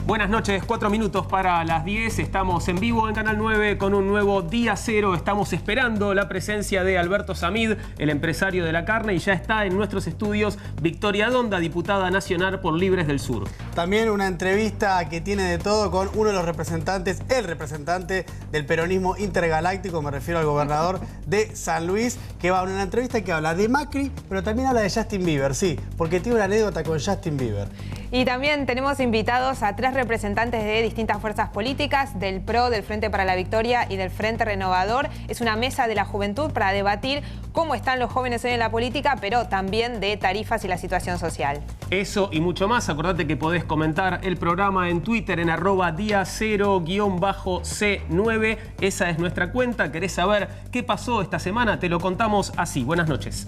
Buenas noches, 4 minutos para las 10. Estamos en vivo en Canal 9 con un nuevo Día Cero. Estamos esperando la presencia de Alberto Samid, el empresario de la carne, y ya está en nuestros estudios Victoria Donda, diputada nacional por Libres del Sur. También una entrevista que tiene de todo con uno de los representantes, el representante del peronismo intergaláctico, me refiero al gobernador de San Luis, que va a una entrevista que habla de Macri, pero también habla de Justin Bieber, sí, porque tiene una anécdota con Justin Bieber. Y también tenemos invitados a 3 representantes de distintas fuerzas políticas, del PRO, del Frente para la Victoria y del Frente Renovador. Es una mesa de la juventud para debatir cómo están los jóvenes hoy en la política, pero también de tarifas y la situación social. Eso y mucho más. Acordate que podés comentar el programa en Twitter en @dia0_C9. Esa es nuestra cuenta. ¿Querés saber qué pasó esta semana? Te lo contamos así. Buenas noches.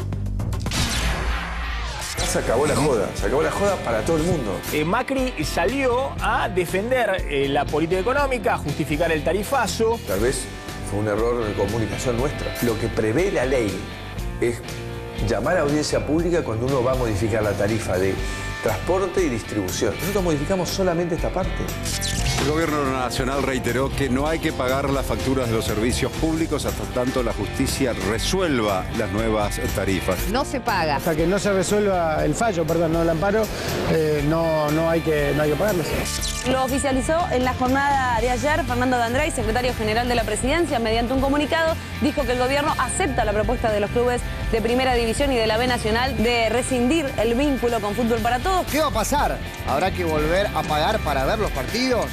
Se acabó la joda para todo el mundo. Macri salió a defender la política económica, a justificar el tarifazo. Tal vez fue un error de comunicación nuestra. Lo que prevé la ley es llamar a audiencia pública cuando uno va a modificar la tarifa de transporte y distribución. Nosotros modificamos solamente esta parte. El gobierno nacional reiteró que no hay que pagar las facturas de los servicios públicos hasta tanto la justicia resuelva las nuevas tarifas. No se paga. Hasta que no se resuelva el fallo, no el amparo, no hay que pagarlos. Lo oficializó en la jornada de ayer Fernando de Andrés, secretario general de la Presidencia. Mediante un comunicado dijo que el gobierno acepta la propuesta de los clubes de Primera División y de la B Nacional de rescindir el vínculo con Fútbol para Todos. ¿Qué va a pasar? ¿Habrá que volver a pagar para ver los partidos?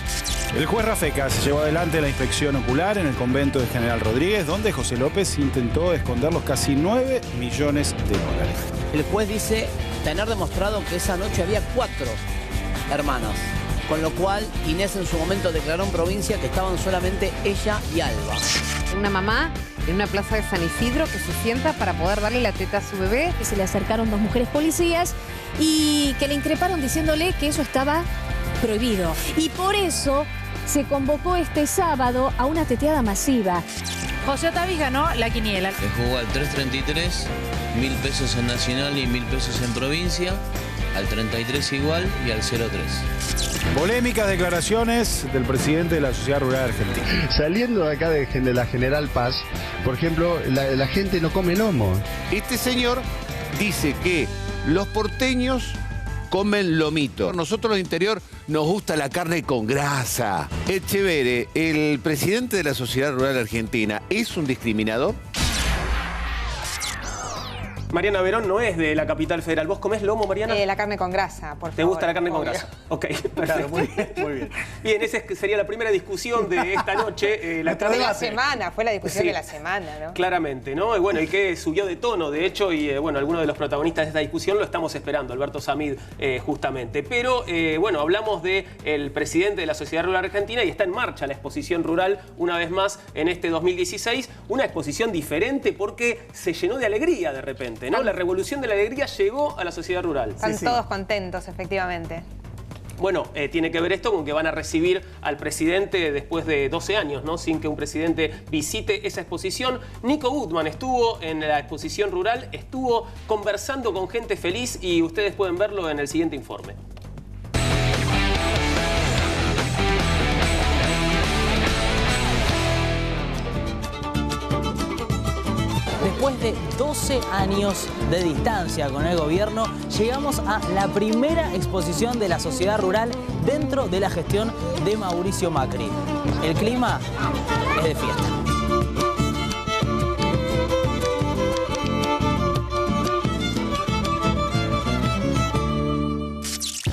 El juez Rafecas llevó adelante la inspección ocular en el convento de General Rodríguez, donde José López intentó esconder los casi 9 millones de dólares. El juez dice tener demostrado que esa noche había 4 hermanas, con lo cual Inés en su momento declaró en provincia que estaban solamente ella y Alba. Una mamá en una plaza de San Isidro que se sienta para poder darle la teta a su bebé. Que se le acercaron 2 mujeres policías y que le increparon diciéndole que eso estaba prohibido. Y por eso se convocó este sábado a una teteada masiva. José Otavis ganó la quiniela. Le jugó al 333, 1.000 pesos en Nacional y 1.000 pesos en provincia, al 33 igual y al 03. Polémicas declaraciones del presidente de la Sociedad Rural Argentina. Saliendo de acá de la General Paz, por ejemplo, la gente no come lomo. Este señor dice que los porteños comen lomito. Nosotros en el interior nos gusta la carne con grasa. Echeverre, el presidente de la Sociedad Rural Argentina, ¿es un discriminador? Mariana Verón no es de la capital federal. ¿Vos comés lomo, Mariana? La carne con grasa, por favor. ¿Te gusta la carne con obvio. grasa? Ok, Claro, muy bien, muy bien. Bien, esa sería la primera discusión de esta noche. De la semana, fue la discusión de la semana, ¿no? Claramente, ¿no? Y bueno, y que subió de tono, de hecho, y bueno, algunos de los protagonistas de esta discusión lo estamos esperando, Alberto Samid, justamente. Pero, bueno, hablamos del presidente de la Sociedad Rural Argentina y está en marcha la exposición rural, una vez más, en este 2016. Una exposición diferente porque se llenó de alegría de repente, ¿no? La revolución de la alegría llegó a la sociedad rural. Están todos contentos, efectivamente. Bueno, tiene que ver esto con que van a recibir al presidente después de 12 años, ¿no? Sin que un presidente visite esa exposición. Nico Gutman estuvo en la exposición rural, estuvo conversando con gente feliz y ustedes pueden verlo en el siguiente informe. Después de 12 años de distancia con el gobierno, llegamos a la primera exposición de la sociedad rural dentro de la gestión de Mauricio Macri. El clima es de fiesta.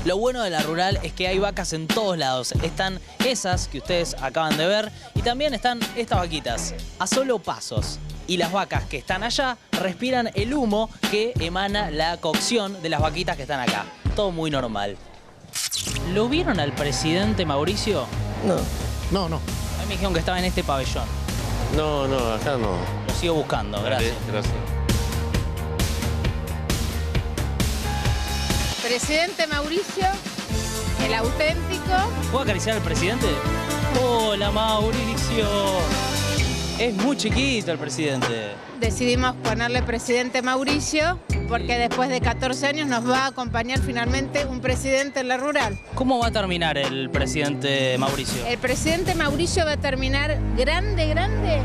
Lo bueno de la rural es que hay vacas en todos lados. Están esas que ustedes acaban de ver y también están estas vaquitas a solo pasos. Y las vacas que están allá respiran el humo que emana la cocción de las vaquitas que están acá. Todo muy normal. ¿Lo vieron al presidente Mauricio? No. A mí me dijeron que estaba en este pabellón. No, acá no. Lo sigo buscando, gracias. Gracias. Presidente Mauricio, el auténtico. ¿Puedo acariciar al presidente? Hola, Mauricio. Es muy chiquito el presidente. Decidimos ponerle presidente Mauricio porque después de 14 años nos va a acompañar finalmente un presidente en la rural. ¿Cómo va a terminar el presidente Mauricio? El presidente Mauricio va a terminar grande, grande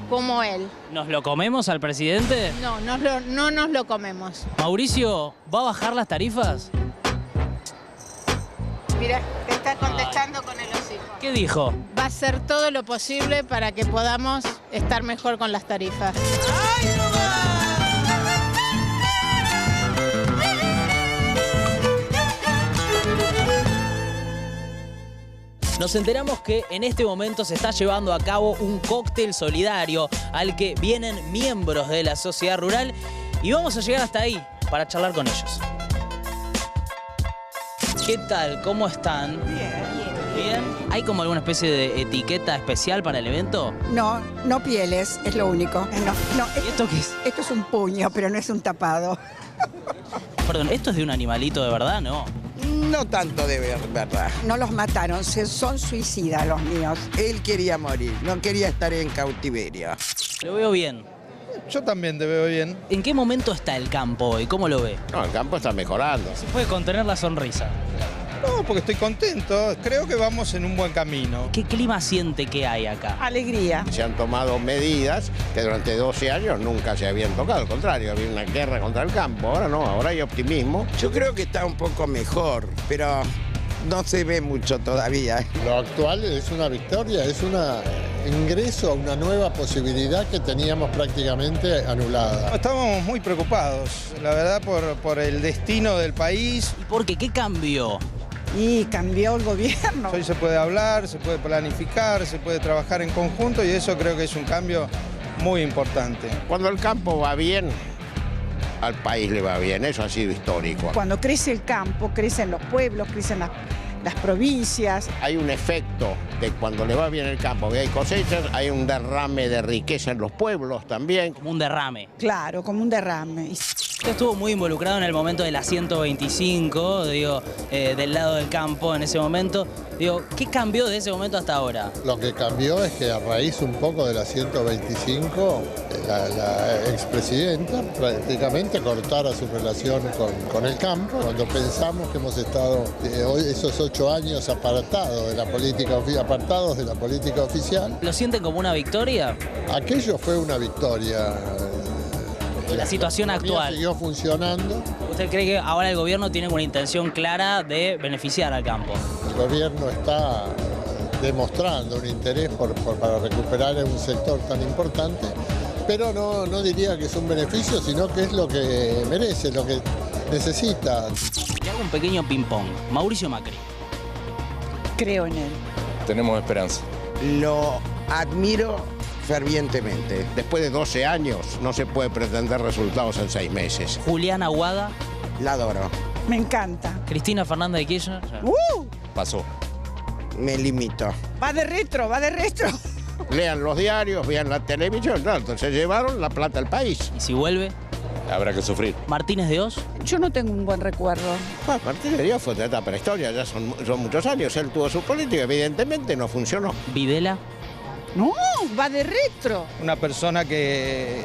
como él. ¿Nos lo comemos al presidente? No, no nos lo comemos. ¿Mauricio va a bajar las tarifas? Mira, te está contestando con el hocico. ¿Qué dijo? Va a hacer todo lo posible para que podamos estar mejor con las tarifas. Nos enteramos que en este momento se está llevando a cabo un cóctel solidario al que vienen miembros de la sociedad rural y vamos a llegar hasta ahí para charlar con ellos. ¿Qué tal? ¿Cómo están? Bien. ¿Hay como alguna especie de etiqueta especial para el evento? No, no pieles, es lo único. ¿Y esto qué es? Esto es un puño, pero no es un tapado. Perdón, ¿esto es de un animalito de verdad, no? No tanto de verdad. No los mataron, son suicidas los míos. Él quería morir, no quería estar en cautiverio. Lo veo bien. Yo también te veo bien. ¿En qué momento está el campo hoy? ¿Cómo lo ve? No, el campo está mejorando. ¿Se puede contener la sonrisa? No, porque estoy contento. Creo que vamos en un buen camino. ¿Qué clima siente que hay acá? Alegría. Se han tomado medidas que durante 12 años nunca se habían tocado. Al contrario, había una guerra contra el campo. Ahora no, ahora hay optimismo. Yo creo que está un poco mejor, pero no se ve mucho todavía. Lo actual es una victoria, es un ingreso a una nueva posibilidad que teníamos prácticamente anulada. Estábamos muy preocupados, la verdad, por el destino del país. ¿Y por qué? ¿Qué cambió? Y cambió el gobierno. Hoy se puede hablar, se puede planificar, se puede trabajar en conjunto y eso creo que es un cambio muy importante. Cuando el campo va bien, al país le va bien, eso ha sido histórico. Cuando crece el campo, crecen los pueblos, crecen las provincias. Hay un efecto de cuando le va bien el campo, que hay cosechas, hay un derrame de riqueza en los pueblos también. Como un derrame. Claro, como un derrame. Usted estuvo muy involucrado en el momento de la 125, digo, del lado del campo en ese momento. Digo, ¿qué cambió de ese momento hasta ahora? Lo que cambió es que a raíz un poco de la 125, la expresidenta prácticamente cortara su relación con el campo. Cuando pensamos que hemos estado esos 8 años apartados de la política oficial. ¿Lo sienten como una victoria? Aquello fue una victoria. La situación actual siguió funcionando. ¿Usted cree que ahora el gobierno tiene una intención clara de beneficiar al campo? El gobierno está demostrando un interés para recuperar un sector tan importante, pero no diría que es un beneficio, sino que es lo que merece, lo que necesita. Le hago un pequeño ping-pong. Mauricio Macri. Creo en él. Tenemos esperanza. Lo admiro fervientemente. Después de 12 años no se puede pretender resultados en 6 meses. Juliana Aguada. La adoro. Me encanta. Cristina Fernández de Kirchner. Pasó. Me limito. Va de retro, va de retro. Lean los diarios, vean la televisión, entonces llevaron la plata al país. ¿Y si vuelve? Habrá que sufrir. ¿Martínez de Oz? Yo no tengo un buen recuerdo. Martínez de Oz fue de etapa prehistoria, ya son muchos años. Él tuvo su política, evidentemente no funcionó. ¿Videla? No, va de retro. Una persona que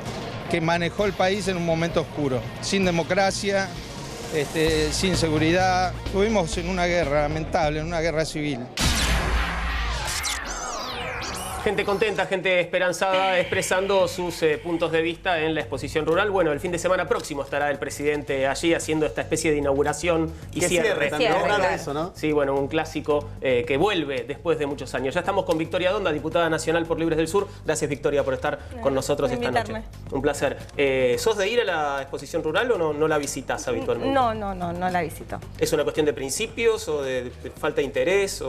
manejó el país en un momento oscuro, sin democracia, sin seguridad. Estuvimos en una guerra lamentable, en una guerra civil. Gente contenta, gente esperanzada, expresando sus puntos de vista en la exposición rural. Bueno, el fin de semana próximo estará el presidente allí haciendo esta especie de inauguración y cierre. Eso, ¿no? Sí, bueno, un clásico que vuelve después de muchos años. Ya estamos con Victoria Donda, diputada nacional por Libres del Sur. Gracias, Victoria, por estar con nosotros esta noche. Un placer. ¿Sos de ir a la exposición rural o no la visitas habitualmente? No la visito. ¿Es una cuestión de principios o de falta de interés?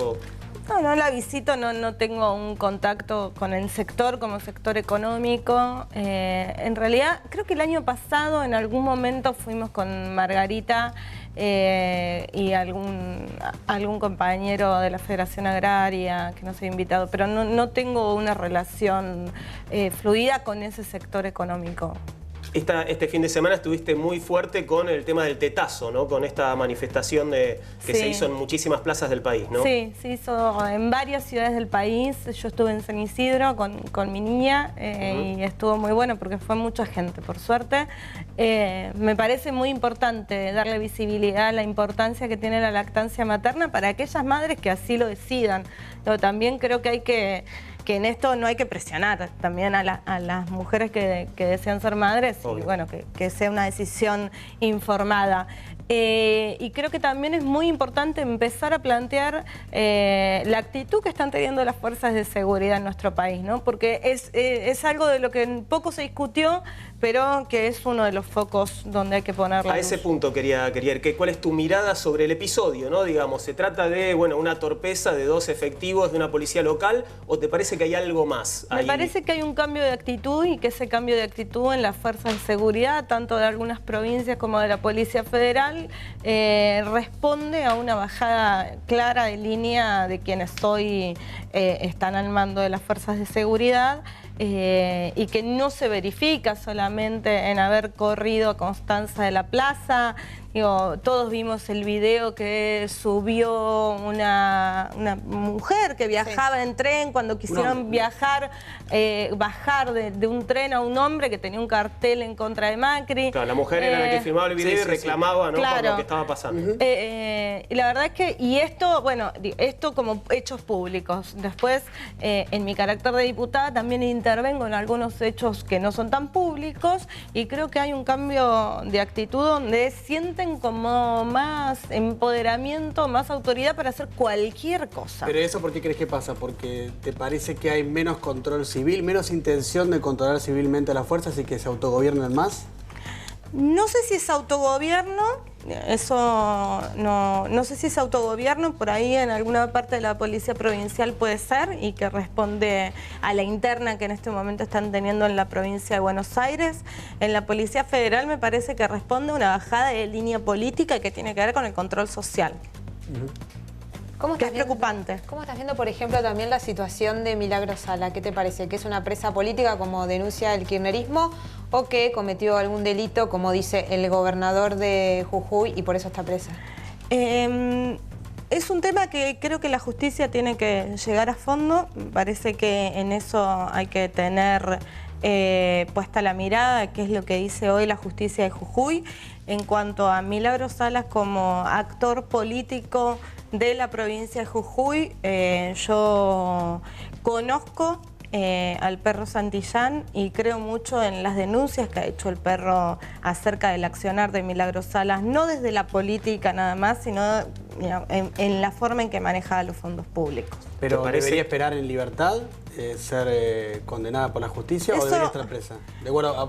No la visito, no tengo un contacto con el sector como sector económico. En realidad, creo que el año pasado en algún momento fuimos con Margarita y algún compañero de la Federación Agraria que nos había invitado, pero no tengo una relación fluida con ese sector económico. Este fin de semana estuviste muy fuerte con el tema del tetazo, ¿no? Con esta manifestación que se hizo en muchísimas plazas del país, ¿no? Sí, se hizo en varias ciudades del país. Yo estuve en San Isidro con mi niña y estuvo muy bueno porque fue mucha gente, por suerte. Me parece muy importante darle visibilidad a la importancia que tiene la lactancia materna para aquellas madres que así lo decidan. Pero también creo que hay que en esto no hay que presionar también a las mujeres que desean ser madres y bueno, que sea una decisión informada. Y creo que también es muy importante empezar a plantear la actitud que están teniendo las fuerzas de seguridad en nuestro país, ¿no? Porque es algo de lo que poco se discutió, pero que es uno de los focos donde hay que poner la luz. Ese punto quería ir. ¿Cuál es tu mirada sobre el episodio, ¿no? Digamos, ¿se trata de una torpeza de 2 efectivos de una policía local o te parece que hay algo más ahí? Me parece que hay un cambio de actitud y que ese cambio de actitud en las fuerzas de seguridad, tanto de algunas provincias como de la Policía Federal, responde a una bajada clara de línea de quienes hoy están al mando de las fuerzas de seguridad. Y que no se verifica solamente en haber corrido a Constanza de la Plaza. Digo, todos vimos el video que subió una mujer que viajaba en tren cuando quisieron bajar de un tren a un hombre que tenía un cartel en contra de Macri. Claro, la mujer era la que filmaba el video y reclamaba, ¿no? Claro. Por lo que estaba pasando. Y la verdad es que, esto como hechos públicos. Después, en mi carácter de diputada, también intervengo en algunos hechos que no son tan públicos y creo que hay un cambio de actitud donde sienten como más empoderamiento, más autoridad para hacer cualquier cosa. ¿Pero eso por qué crees que pasa? ¿Porque te parece que hay menos control civil, menos intención de controlar civilmente a las fuerzas y que se autogobiernen más? No sé si es autogobierno, eso no sé si es autogobierno, por ahí en alguna parte de la policía provincial puede ser y que responde a la interna que en este momento están teniendo en la provincia de Buenos Aires. En la Policía Federal me parece que responde a una bajada de línea política que tiene que ver con el control social. Que es preocupante. ¿Cómo estás viendo, por ejemplo, también la situación de Milagro Sala? ¿Qué te parece? ¿Que es una presa política, como denuncia el kirchnerismo, o que cometió algún delito, como dice el gobernador de Jujuy, y por eso está presa? Es un tema que creo que la justicia tiene que llegar a fondo. Me parece que en eso hay que tener puesta la mirada, que es lo que dice hoy la justicia de Jujuy. En cuanto a Milagro Salas como actor político de la provincia de Jujuy, yo conozco al perro Santillán y creo mucho en las denuncias que ha hecho el perro acerca del accionar de Milagro Salas, no desde la política nada más, sino en la forma en que maneja los fondos públicos. ¿Pero debería esperar en libertad, ser condenada por la justicia o debería estar presa? De acuerdo a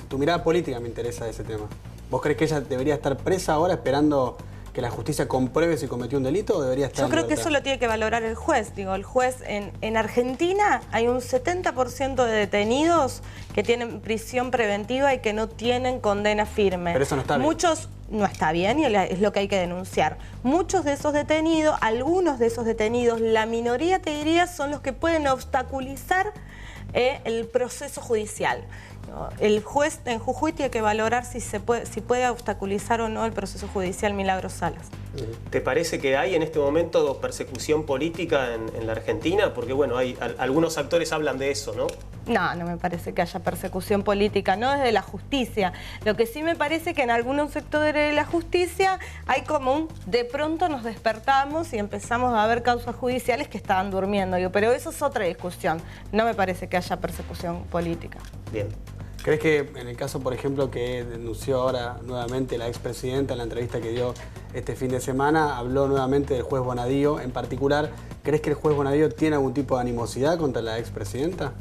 tu mirada política me interesa ese tema. ¿Vos crees que ella debería estar presa ahora esperando que la justicia compruebe si cometió un delito o debería estar Yo creo que eso lo tiene que valorar el juez. Digo, el juez en Argentina hay un 70% de detenidos que tienen prisión preventiva y que no tienen condena firme. Pero eso no está bien. Muchos no está bien y es lo que hay que denunciar. Muchos de esos detenidos, algunos de esos detenidos, la minoría te diría, son los que pueden obstaculizar el proceso judicial. El juez en Jujuy tiene que valorar si puede obstaculizar o no el proceso judicial Milagro Salas. ¿Te parece que hay en este momento persecución política en la Argentina? Porque bueno, algunos actores hablan de eso, ¿no? No me parece que haya persecución política, no desde la justicia. Lo que sí me parece que en algunos sectores de la justicia hay como de pronto nos despertamos y empezamos a ver causas judiciales que estaban durmiendo. Pero eso es otra discusión. No me parece que haya persecución política. Bien. ¿Crees que en el caso, por ejemplo, que denunció ahora nuevamente la expresidenta en la entrevista que dio este fin de semana, habló nuevamente del juez Bonadío en particular, ¿crees que el juez Bonadío tiene algún tipo de animosidad contra la expresidenta?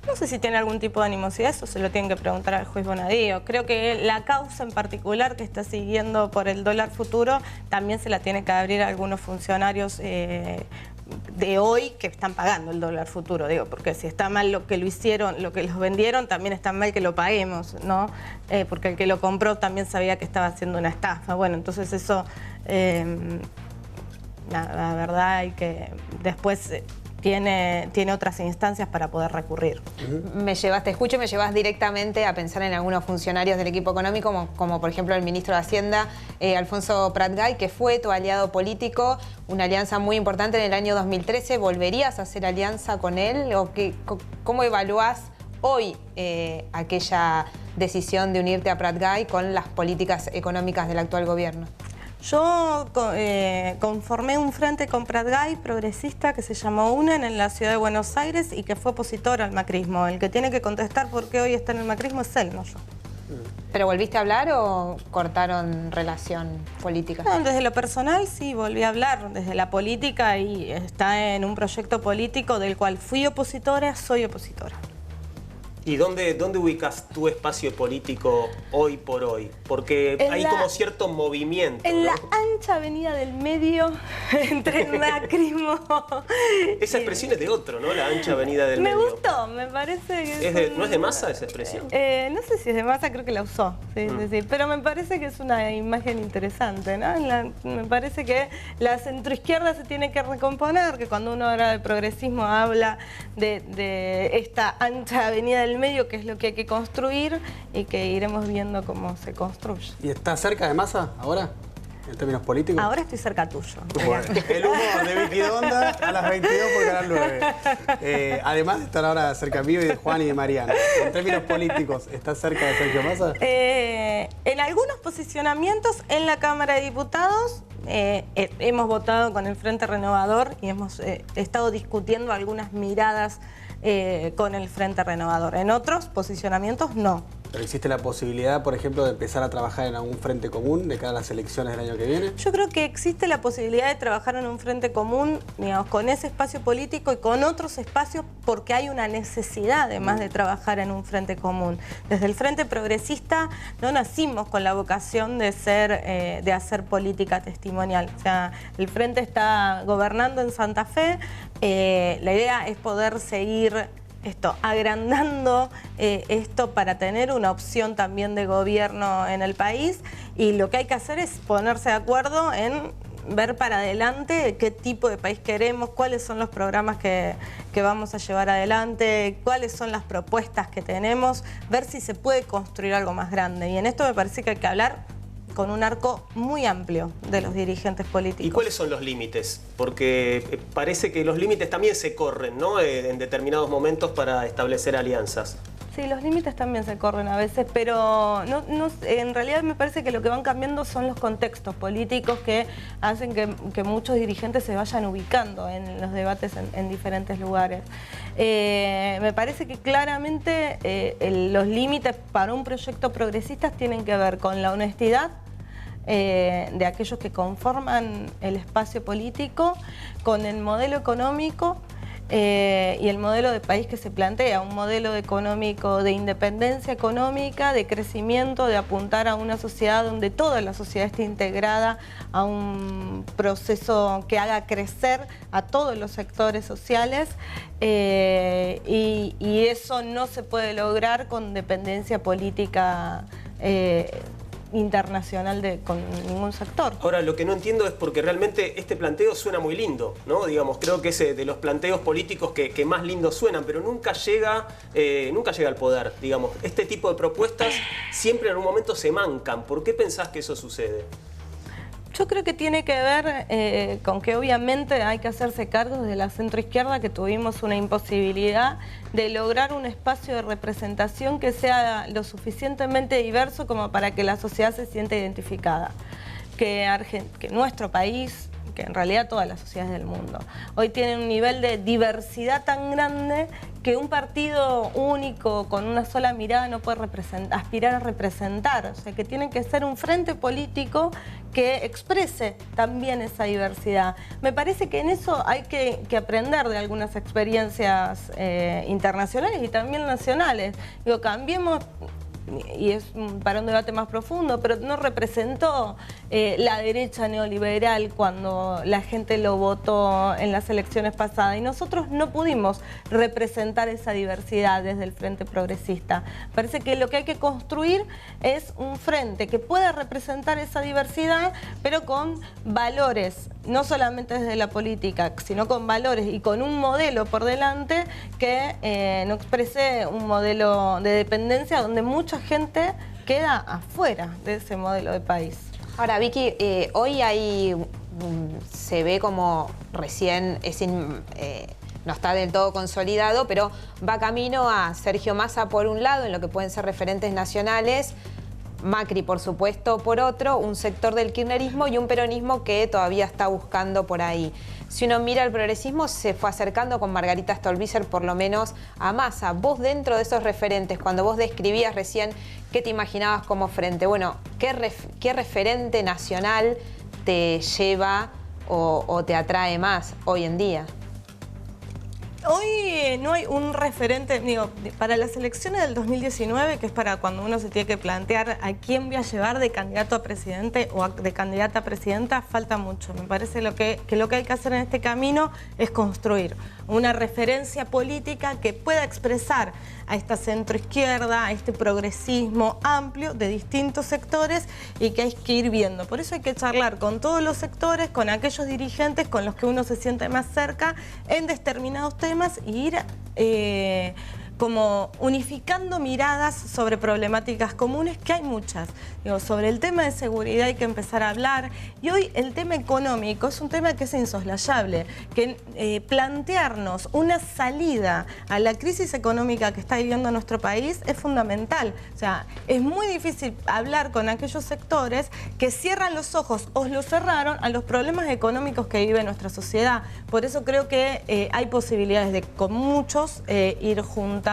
No sé si tiene algún tipo de animosidad, eso se lo tienen que preguntar al juez Bonadío. Creo que la causa en particular que está siguiendo por el dólar futuro también se la tiene que abrir a algunos funcionarios de hoy que están pagando el dólar futuro, digo, porque si está mal lo que lo hicieron, lo que los vendieron, también está mal que lo paguemos, ¿no? Porque el que lo compró también sabía que estaba haciendo una estafa. Bueno, entonces eso, la verdad hay que después tiene otras instancias para poder recurrir. Te escucho y me llevas directamente a pensar en algunos funcionarios del equipo económico, como por ejemplo el ministro de Hacienda, Alfonso Pratgay, que fue tu aliado político, una alianza muy importante en el año 2013. ¿Volverías a hacer alianza con él? ¿O cómo evaluás hoy aquella decisión de unirte a Pratgay con las políticas económicas del actual gobierno? Yo conformé un frente con Pratgay progresista que se llamó UNEN en la ciudad de Buenos Aires y que fue opositor al macrismo. El que tiene que contestar por qué hoy está en el macrismo es él, no yo. ¿Pero volviste a hablar o cortaron relación política? No, desde lo personal sí, volví a hablar. Desde la política y está en un proyecto político del cual fui opositora, soy opositora. ¿Y dónde ubicas tu espacio político hoy por hoy? Porque hay como cierto movimiento, en ¿no? la ancha avenida del medio, entre el macrismo. Esa expresión es de otro, ¿no? La ancha avenida del medio. Me gustó, me parece que ¿No es de Massa esa expresión? No sé si es de Massa, creo que la usó, sí, sí, pero me parece que es una imagen interesante, ¿no? Me parece que la centroizquierda se tiene que recomponer, que cuando uno habla de progresismo habla de esta ancha avenida del medio, que es lo que hay que construir y que iremos viendo cómo se construye. ¿Y está cerca de Massa ahora, en términos políticos? Ahora estoy cerca tuyo. Bueno, el humor de Vicky Donda a las 22 por Canal 9. Además de estar ahora cerca mío y de Juan y de Mariana. En términos políticos, ¿está cerca de Sergio Massa? En algunos posicionamientos en la Cámara de Diputados hemos votado con el Frente Renovador y hemos estado discutiendo algunas miradas con el Frente Renovador. En otros posicionamientos no. ¿Pero existe la posibilidad, por ejemplo, de empezar a trabajar en algún frente común de cara a las elecciones del año que viene? Yo creo que existe la posibilidad de trabajar en un frente común, digamos, con ese espacio político y con otros espacios, porque hay una necesidad además de trabajar en un frente común. Desde el Frente Progresista no nacimos con la vocación de hacer política testimonial. O sea, el Frente está gobernando en Santa Fe. La idea es poder seguir agrandando esto para tener una opción también de gobierno en el país, y lo que hay que hacer es ponerse de acuerdo en ver para adelante qué tipo de país queremos, cuáles son los programas que vamos a llevar adelante, cuáles son las propuestas que tenemos, ver si se puede construir algo más grande. Y en esto me parece que hay que hablar con un arco muy amplio de los dirigentes políticos. ¿Y cuáles son los límites? Porque parece que los límites también se corren, ¿no? En determinados momentos para establecer alianzas. Sí, los límites también se corren a veces, pero en realidad me parece que lo que van cambiando son los contextos políticos que hacen que muchos dirigentes se vayan ubicando en los debates en diferentes lugares. Me parece que claramente los límites para un proyecto progresista tienen que ver con la honestidad de aquellos que conforman el espacio político, con el modelo económico y el modelo de país que se plantea, un modelo económico de independencia económica, de crecimiento, de apuntar a una sociedad donde toda la sociedad esté integrada a un proceso que haga crecer a todos los sectores sociales, y eso no se puede lograr con dependencia política internacional con ningún sector. Ahora, lo que no entiendo es porque realmente este planteo suena muy lindo, ¿no? Digamos, creo que es de los planteos políticos que más lindos suenan, pero nunca llega al poder, digamos. Este tipo de propuestas siempre en algún momento se mancan. ¿Por qué pensás que eso sucede? Yo creo que tiene que ver con que obviamente hay que hacerse cargo desde la centroizquierda, que tuvimos una imposibilidad de lograr un espacio de representación que sea lo suficientemente diverso como para que la sociedad se sienta identificada. Que nuestro país, que en realidad todas las sociedades del mundo, hoy tienen un nivel de diversidad tan grande que un partido único con una sola mirada no puede aspirar a representar. O sea, que tiene que ser un frente político que exprese también esa diversidad. Me parece que en eso hay que aprender de algunas experiencias internacionales y también nacionales. Digo, cambiemos, y es para un debate más profundo, pero no representó la derecha neoliberal cuando la gente lo votó en las elecciones pasadas, y nosotros no pudimos representar esa diversidad desde el Frente Progresista. Parece que lo que hay que construir es un frente que pueda representar esa diversidad, pero con valores no solamente desde la política, sino con valores y con un modelo por delante que no exprese un modelo de dependencia donde mucha gente queda afuera de ese modelo de país. Ahora, Vicky, hoy se ve como recién no está del todo consolidado, pero va camino a Sergio Massa por un lado, en lo que pueden ser referentes nacionales, Macri, por supuesto, por otro, un sector del kirchnerismo y un peronismo que todavía está buscando por ahí. Si uno mira el progresismo, se fue acercando con Margarita Stolbizer por lo menos a Massa. Vos dentro de esos referentes, cuando vos describías recién qué te imaginabas como frente, bueno, ¿qué referente nacional te lleva o te atrae más hoy en día? Hoy no hay un referente, digo, para las elecciones del 2019, que es para cuando uno se tiene que plantear a quién voy a llevar de candidato a presidente o de candidata a presidenta, falta mucho. Me parece que lo que hay que hacer en este camino es construir una referencia política que pueda expresar a esta centroizquierda, a este progresismo amplio de distintos sectores y que hay que ir viendo. Por eso hay que charlar con todos los sectores, con aquellos dirigentes con los que uno se siente más cerca en determinados temas y ir como unificando miradas sobre problemáticas comunes, que hay muchas. Digo, sobre el tema de seguridad hay que empezar a hablar, y hoy el tema económico es un tema que es insoslayable, que plantearnos una salida a la crisis económica que está viviendo nuestro país es fundamental. O sea, es muy difícil hablar con aquellos sectores que cierran los ojos o los cerraron a los problemas económicos que vive nuestra sociedad. Por eso creo que hay posibilidades de con muchos ir juntando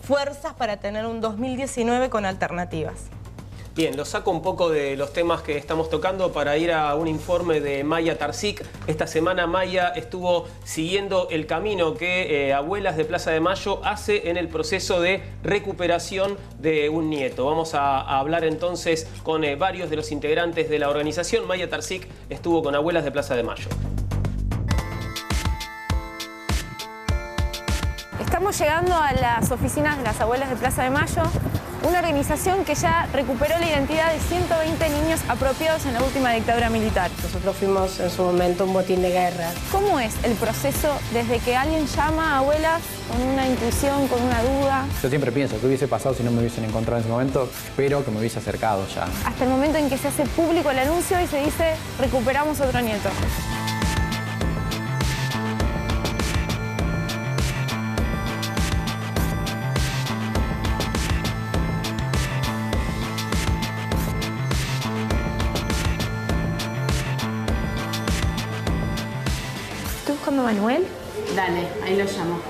fuerzas para tener un 2019 con alternativas. Bien, lo saco un poco de los temas que estamos tocando para ir a un informe de Maya Tarcic. Esta semana Maya estuvo siguiendo el camino que Abuelas de Plaza de Mayo hace en el proceso de recuperación de un nieto. Vamos a hablar entonces con varios de los integrantes de la organización. Maya Tarcic estuvo con Abuelas de Plaza de Mayo. Estamos llegando a las oficinas de las Abuelas de Plaza de Mayo, una organización que ya recuperó la identidad de 120 niños apropiados en la última dictadura militar. Nosotros fuimos en su momento un botín de guerra. ¿Cómo es el proceso desde que alguien llama a Abuelas con una intuición, con una duda? Yo siempre pienso, ¿qué hubiese pasado si no me hubiesen encontrado en ese momento? Espero que me hubiese acercado ya. Hasta el momento en que se hace público el anuncio y se dice, recuperamos otro nieto. Manuel, dale, ahí lo llamo.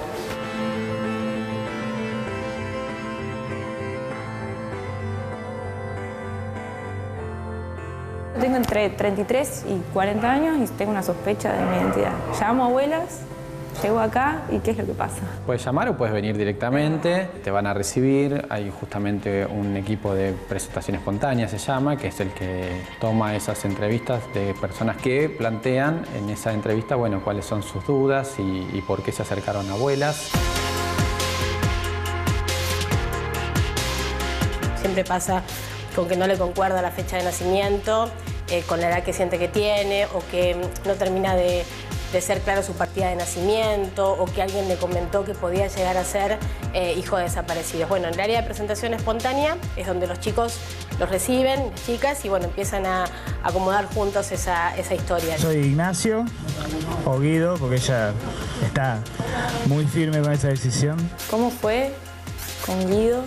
Tengo entre 33 y 40 años y tengo una sospecha de mi identidad. Llamo a Abuelas, llego acá y ¿qué es lo que pasa? Puedes llamar o puedes venir directamente, te van a recibir. Hay justamente un equipo de presentación espontánea, se llama, que es el que toma esas entrevistas de personas que plantean en esa entrevista, bueno, cuáles son sus dudas y por qué se acercaron a Abuelas. Siempre pasa con que no le concuerda la fecha de nacimiento, con la edad que siente que tiene o que no termina de ser claro su partida de nacimiento o que alguien le comentó que podía llegar a ser hijo de desaparecidos. Bueno, en el área de presentación espontánea es donde los chicos los reciben, chicas, y bueno, empiezan a acomodar juntos esa historia. Soy Ignacio, o Guido, porque ella está muy firme con esa decisión. ¿Cómo fue con Guido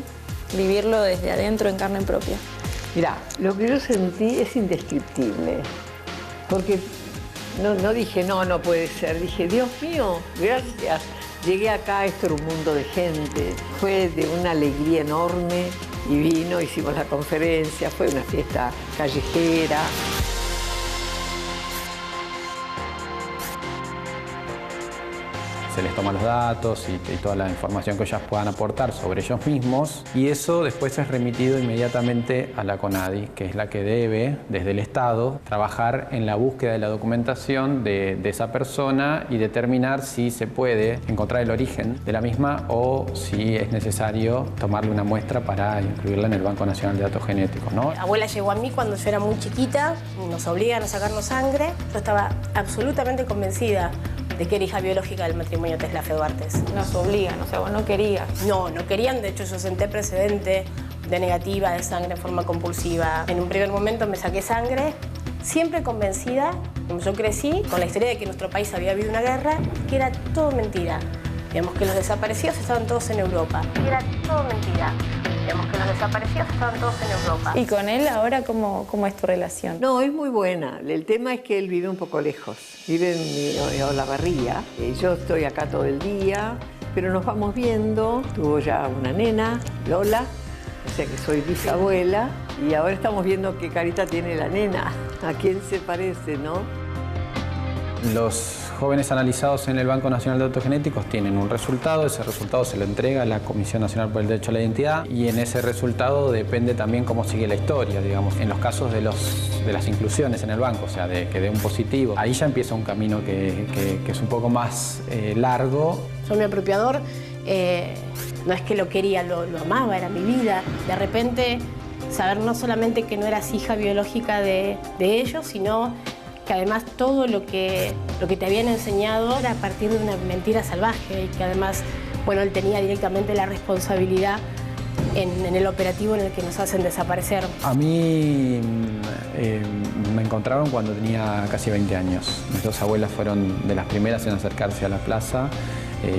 vivirlo desde adentro en carne propia? Mirá, lo que yo sentí es indescriptible, porque no dije, no puede ser. Dije, Dios mío, gracias. Llegué acá, esto era un mundo de gente. Fue de una alegría enorme y vino, hicimos la conferencia, fue una fiesta callejera. se les toma los datos y toda la información que ellas puedan aportar sobre ellos mismos, y eso después es remitido inmediatamente a la CONADI, que es la que debe, desde el Estado, trabajar en la búsqueda de la documentación de esa persona y determinar si se puede encontrar el origen de la misma o si es necesario tomarle una muestra para incluirla en el Banco Nacional de Datos Genéticos, ¿no? Mi abuela llegó a mí cuando yo era muy chiquita, nos obligan a sacarnos sangre. Yo estaba absolutamente convencida de que era hija biológica del matrimonio Tesla-Fe Duartes. Nos obligan, o sea, vos no querías. No querían, de hecho yo senté precedente de negativa de sangre en forma compulsiva. En un primer momento me saqué sangre, siempre convencida, como yo crecí, con la historia de que en nuestro país había habido una guerra, que era todo mentira. Digamos que los desaparecidos estaban todos en Europa. Era todo mentira. Digamos que los desaparecidos estaban todos en Europa. ¿Y con él ahora cómo es tu relación? No, es muy buena. El tema es que él vive un poco lejos. Vive en Olavarría. Yo estoy acá todo el día, pero nos vamos viendo. Tuvo ya una nena, Lola, o sea que soy bisabuela. Y ahora estamos viendo qué carita tiene la nena. ¿A quién se parece, no? Los jóvenes analizados en el Banco Nacional de Datos Genéticos tienen un resultado, ese resultado se lo entrega a la Comisión Nacional por el Derecho a la Identidad y en ese resultado depende también cómo sigue la historia, digamos. En los casos de las inclusiones en el banco, o sea, de que dé un positivo, ahí ya empieza un camino que es un poco más largo. Yo, mi apropiador, no es que lo quería, lo amaba, era mi vida. De repente, saber no solamente que no eras hija biológica de ellos, sino que además todo lo que te habían enseñado era a partir de una mentira salvaje y que además, bueno, él tenía directamente la responsabilidad en el operativo en el que nos hacen desaparecer. A mí me encontraron cuando tenía casi 20 años. Mis dos abuelas fueron de las primeras en acercarse a la plaza,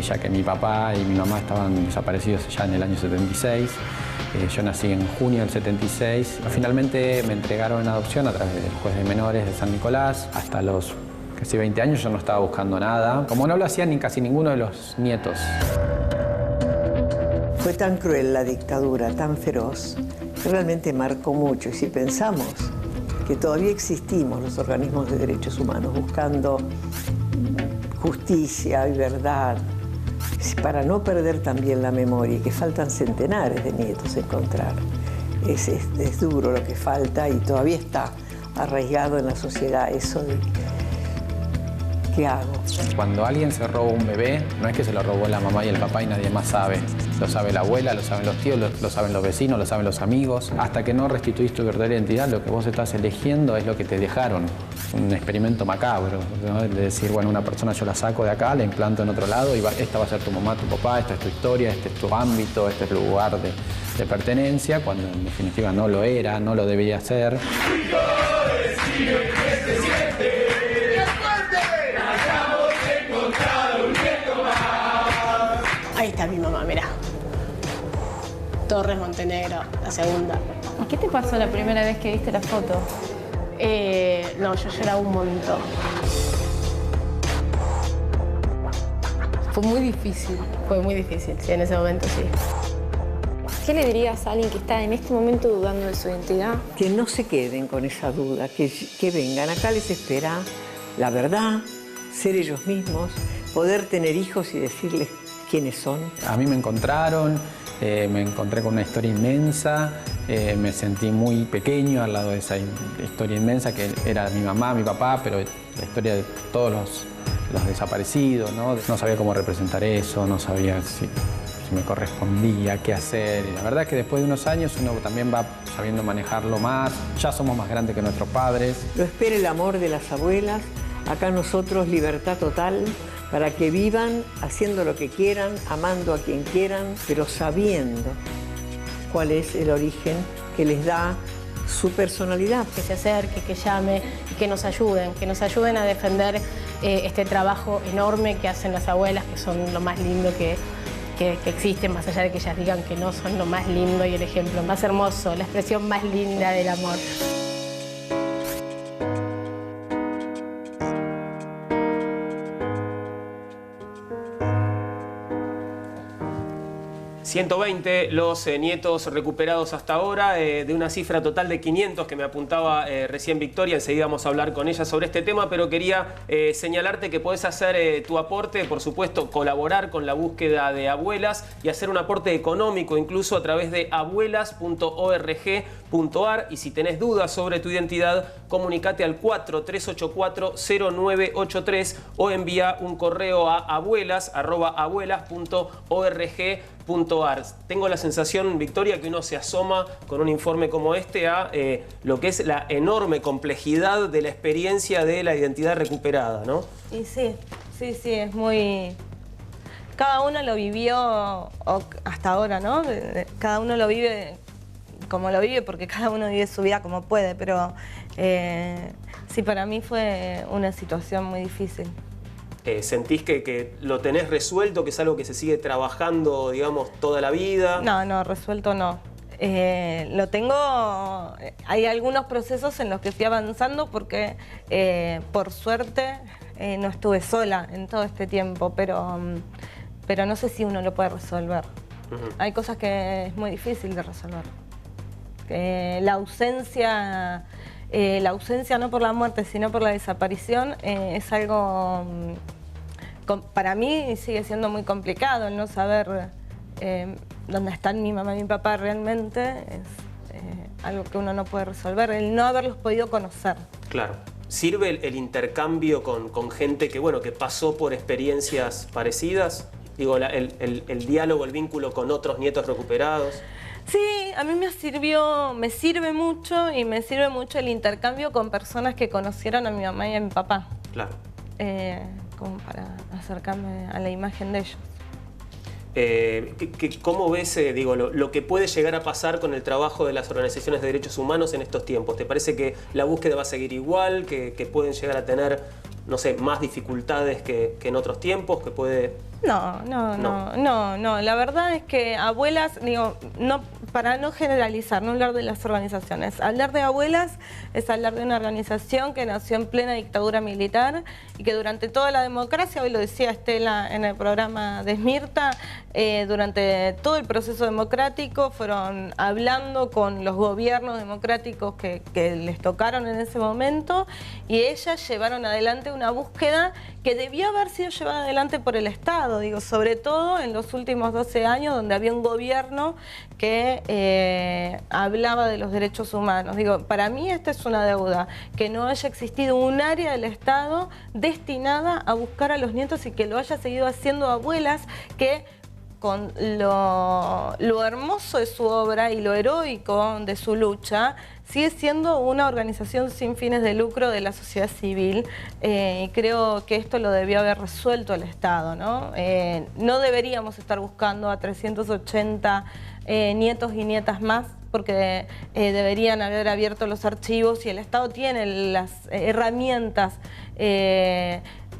ya que mi papá y mi mamá estaban desaparecidos ya en el año 76. Yo nací en junio del 76. Finalmente me entregaron en adopción a través del juez de menores de San Nicolás. Hasta los casi 20 años yo no estaba buscando nada. Como no lo hacían ni casi ninguno de los nietos. Fue tan cruel la dictadura, tan feroz, que realmente marcó mucho. Y si pensamos que todavía existimos los organismos de derechos humanos buscando justicia y verdad, para no perder también la memoria, y que faltan centenares de nietos encontrar. Es duro lo que falta y todavía está arraigado en la sociedad eso de ¿qué hago? Cuando alguien se roba un bebé, no es que se lo robó la mamá y el papá y nadie más sabe. Lo sabe la abuela, lo saben los tíos, lo saben los vecinos, lo saben los amigos. Hasta que no restituís tu verdadera identidad, lo que vos estás eligiendo es lo que te dejaron. Un experimento macabro, ¿no? De decir, bueno, una persona yo la saco de acá, la implanto en otro lado y esta va a ser tu mamá, tu papá, esta es tu historia, este es tu ámbito, este es tu lugar de pertenencia, cuando en definitiva no lo era, no lo debería ser. Ahí está mi mamá, mirá. Torres Montenegro, la segunda. ¿Y qué te pasó la primera vez que viste la foto? No, yo lloraba un montón. Fue muy difícil, sí, en ese momento sí. ¿Qué le dirías a alguien que está en este momento dudando de su identidad? Que no se queden con esa duda, que vengan. Acá les espera la verdad, ser ellos mismos, poder tener hijos y decirles quiénes son. A mí me encontraron, me encontré con una historia inmensa, me sentí muy pequeño al lado de esa historia inmensa que era mi mamá, mi papá, pero la historia de todos los desaparecidos, ¿no? No sabía cómo representar eso, no sabía si me correspondía, qué hacer. Y la verdad es que después de unos años uno también va sabiendo manejarlo más. Ya somos más grandes que nuestros padres. Lo espera el amor de las abuelas. Acá nosotros libertad total para que vivan haciendo lo que quieran, amando a quien quieran, pero sabiendo cuál es el origen que les da su personalidad. Que se acerque, que llame y que nos ayuden a defender este trabajo enorme que hacen las abuelas, que son lo más lindo que existen, más allá de que ellas digan que no, son lo más lindo y el ejemplo más hermoso, la expresión más linda del amor. 120 los nietos recuperados hasta ahora, de una cifra total de 500 que me apuntaba recién Victoria. Enseguida vamos a hablar con ella sobre este tema, pero quería señalarte que podés hacer tu aporte, por supuesto, colaborar con la búsqueda de abuelas y hacer un aporte económico incluso a través de abuelas.org.ar. Y si tenés dudas sobre tu identidad, comunicate al 4384-0983 o envía un correo a abuelas@abuelas.org.ar. Tengo la sensación, Victoria, que uno se asoma con un informe como este a lo que es la enorme complejidad de la experiencia de la identidad recuperada, ¿no? Y sí, es muy... Cada uno lo vivió hasta ahora, ¿no? Cada uno lo vive como lo vive, porque cada uno vive su vida como puede, pero sí, para mí fue una situación muy difícil. ¿Sentís que lo tenés resuelto, que es algo que se sigue trabajando, digamos, toda la vida? No, resuelto no. Lo tengo... Hay algunos procesos en los que fui avanzando porque, por suerte, no estuve sola en todo este tiempo, pero no sé si uno lo puede resolver. Hay cosas que es muy difícil de resolver. La ausencia no por la muerte, sino por la desaparición, es algo, para mí sigue siendo muy complicado el no saber dónde están mi mamá y mi papá realmente, es algo que uno no puede resolver, el no haberlos podido conocer. Claro. ¿Sirve el intercambio con gente que pasó por experiencias parecidas? Digo, el diálogo, el vínculo con otros nietos recuperados. Sí, a mí me sirve mucho y me sirve mucho el intercambio con personas que conocieron a mi mamá y a mi papá. Claro. Como para acercarme a la imagen de ellos. ¿Cómo ves lo que puede llegar a pasar con el trabajo de las organizaciones de derechos humanos en estos tiempos? ¿Te parece que la búsqueda va a seguir igual, que pueden llegar a tener, no sé, más dificultades que en otros tiempos, que puede...? No. La verdad es que abuelas, para no generalizar, no hablar de las organizaciones. Hablar de abuelas es hablar de una organización que nació en plena dictadura militar y que durante toda la democracia, hoy lo decía Estela en el programa de Esmirta, durante todo el proceso democrático fueron hablando con los gobiernos democráticos que les tocaron en ese momento, y ellas llevaron adelante una búsqueda que debió haber sido llevada adelante por el Estado, sobre todo en los últimos 12 años, donde había un gobierno que hablaba de los derechos humanos. Para mí esta es una deuda, que no haya existido un área del Estado destinada a buscar a los nietos y que lo haya seguido haciendo abuelas que, con lo hermoso de su obra y lo heroico de su lucha, sigue siendo una organización sin fines de lucro de la sociedad civil, y creo que esto lo debió haber resuelto el Estado, ¿no? No deberíamos estar buscando a 380 nietos y nietas más, porque deberían haber abierto los archivos, y el Estado tiene las herramientas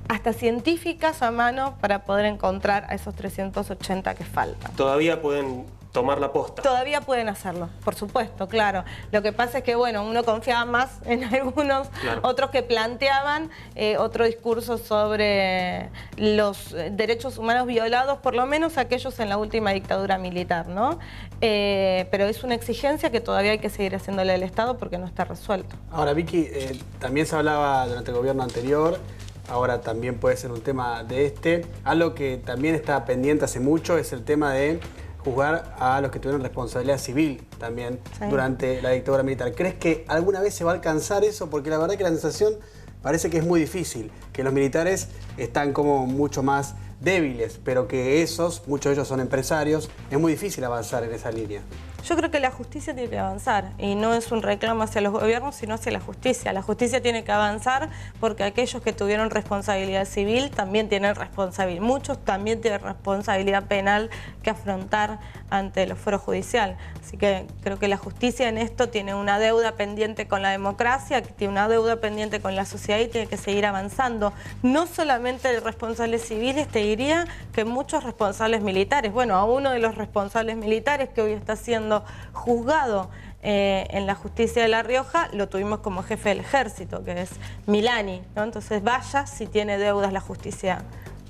hasta científicas a mano para poder encontrar a esos 380 que faltan. Todavía pueden tomar la posta. Todavía pueden hacerlo, por supuesto, claro. Lo que pasa es que, uno confiaba más en algunos, otros que planteaban otro discurso sobre los derechos humanos violados, por lo menos aquellos en la última dictadura militar, ¿no? Pero es una exigencia que todavía hay que seguir haciéndole al Estado porque no está resuelto. Ahora, Vicky, también se hablaba durante el gobierno anterior, ahora también puede ser un tema de este. Algo que también está pendiente hace mucho es el tema de juzgar a los que tuvieron responsabilidad civil también durante la dictadura militar. ¿Crees que alguna vez se va a alcanzar eso? Porque la verdad que la sensación parece que es muy difícil, que los militares están como mucho más débiles, pero que muchos de ellos son empresarios, es muy difícil avanzar en esa línea. Yo creo que la justicia tiene que avanzar, y no es un reclamo hacia los gobiernos, sino hacia la justicia. La justicia tiene que avanzar porque aquellos que tuvieron responsabilidad civil también tienen responsabilidad. Muchos también tienen responsabilidad penal que afrontar ante el fuero judicial. Así que creo que la justicia en esto tiene una deuda pendiente con la democracia, que tiene una deuda pendiente con la sociedad y tiene que seguir avanzando. No solamente de responsables civiles, te diría que muchos responsables militares. Bueno, a uno de los responsables militares que hoy está siendo juzgado en la justicia de La Rioja, lo tuvimos como jefe del ejército, que es Milani, ¿no? Entonces vaya si tiene deudas la justicia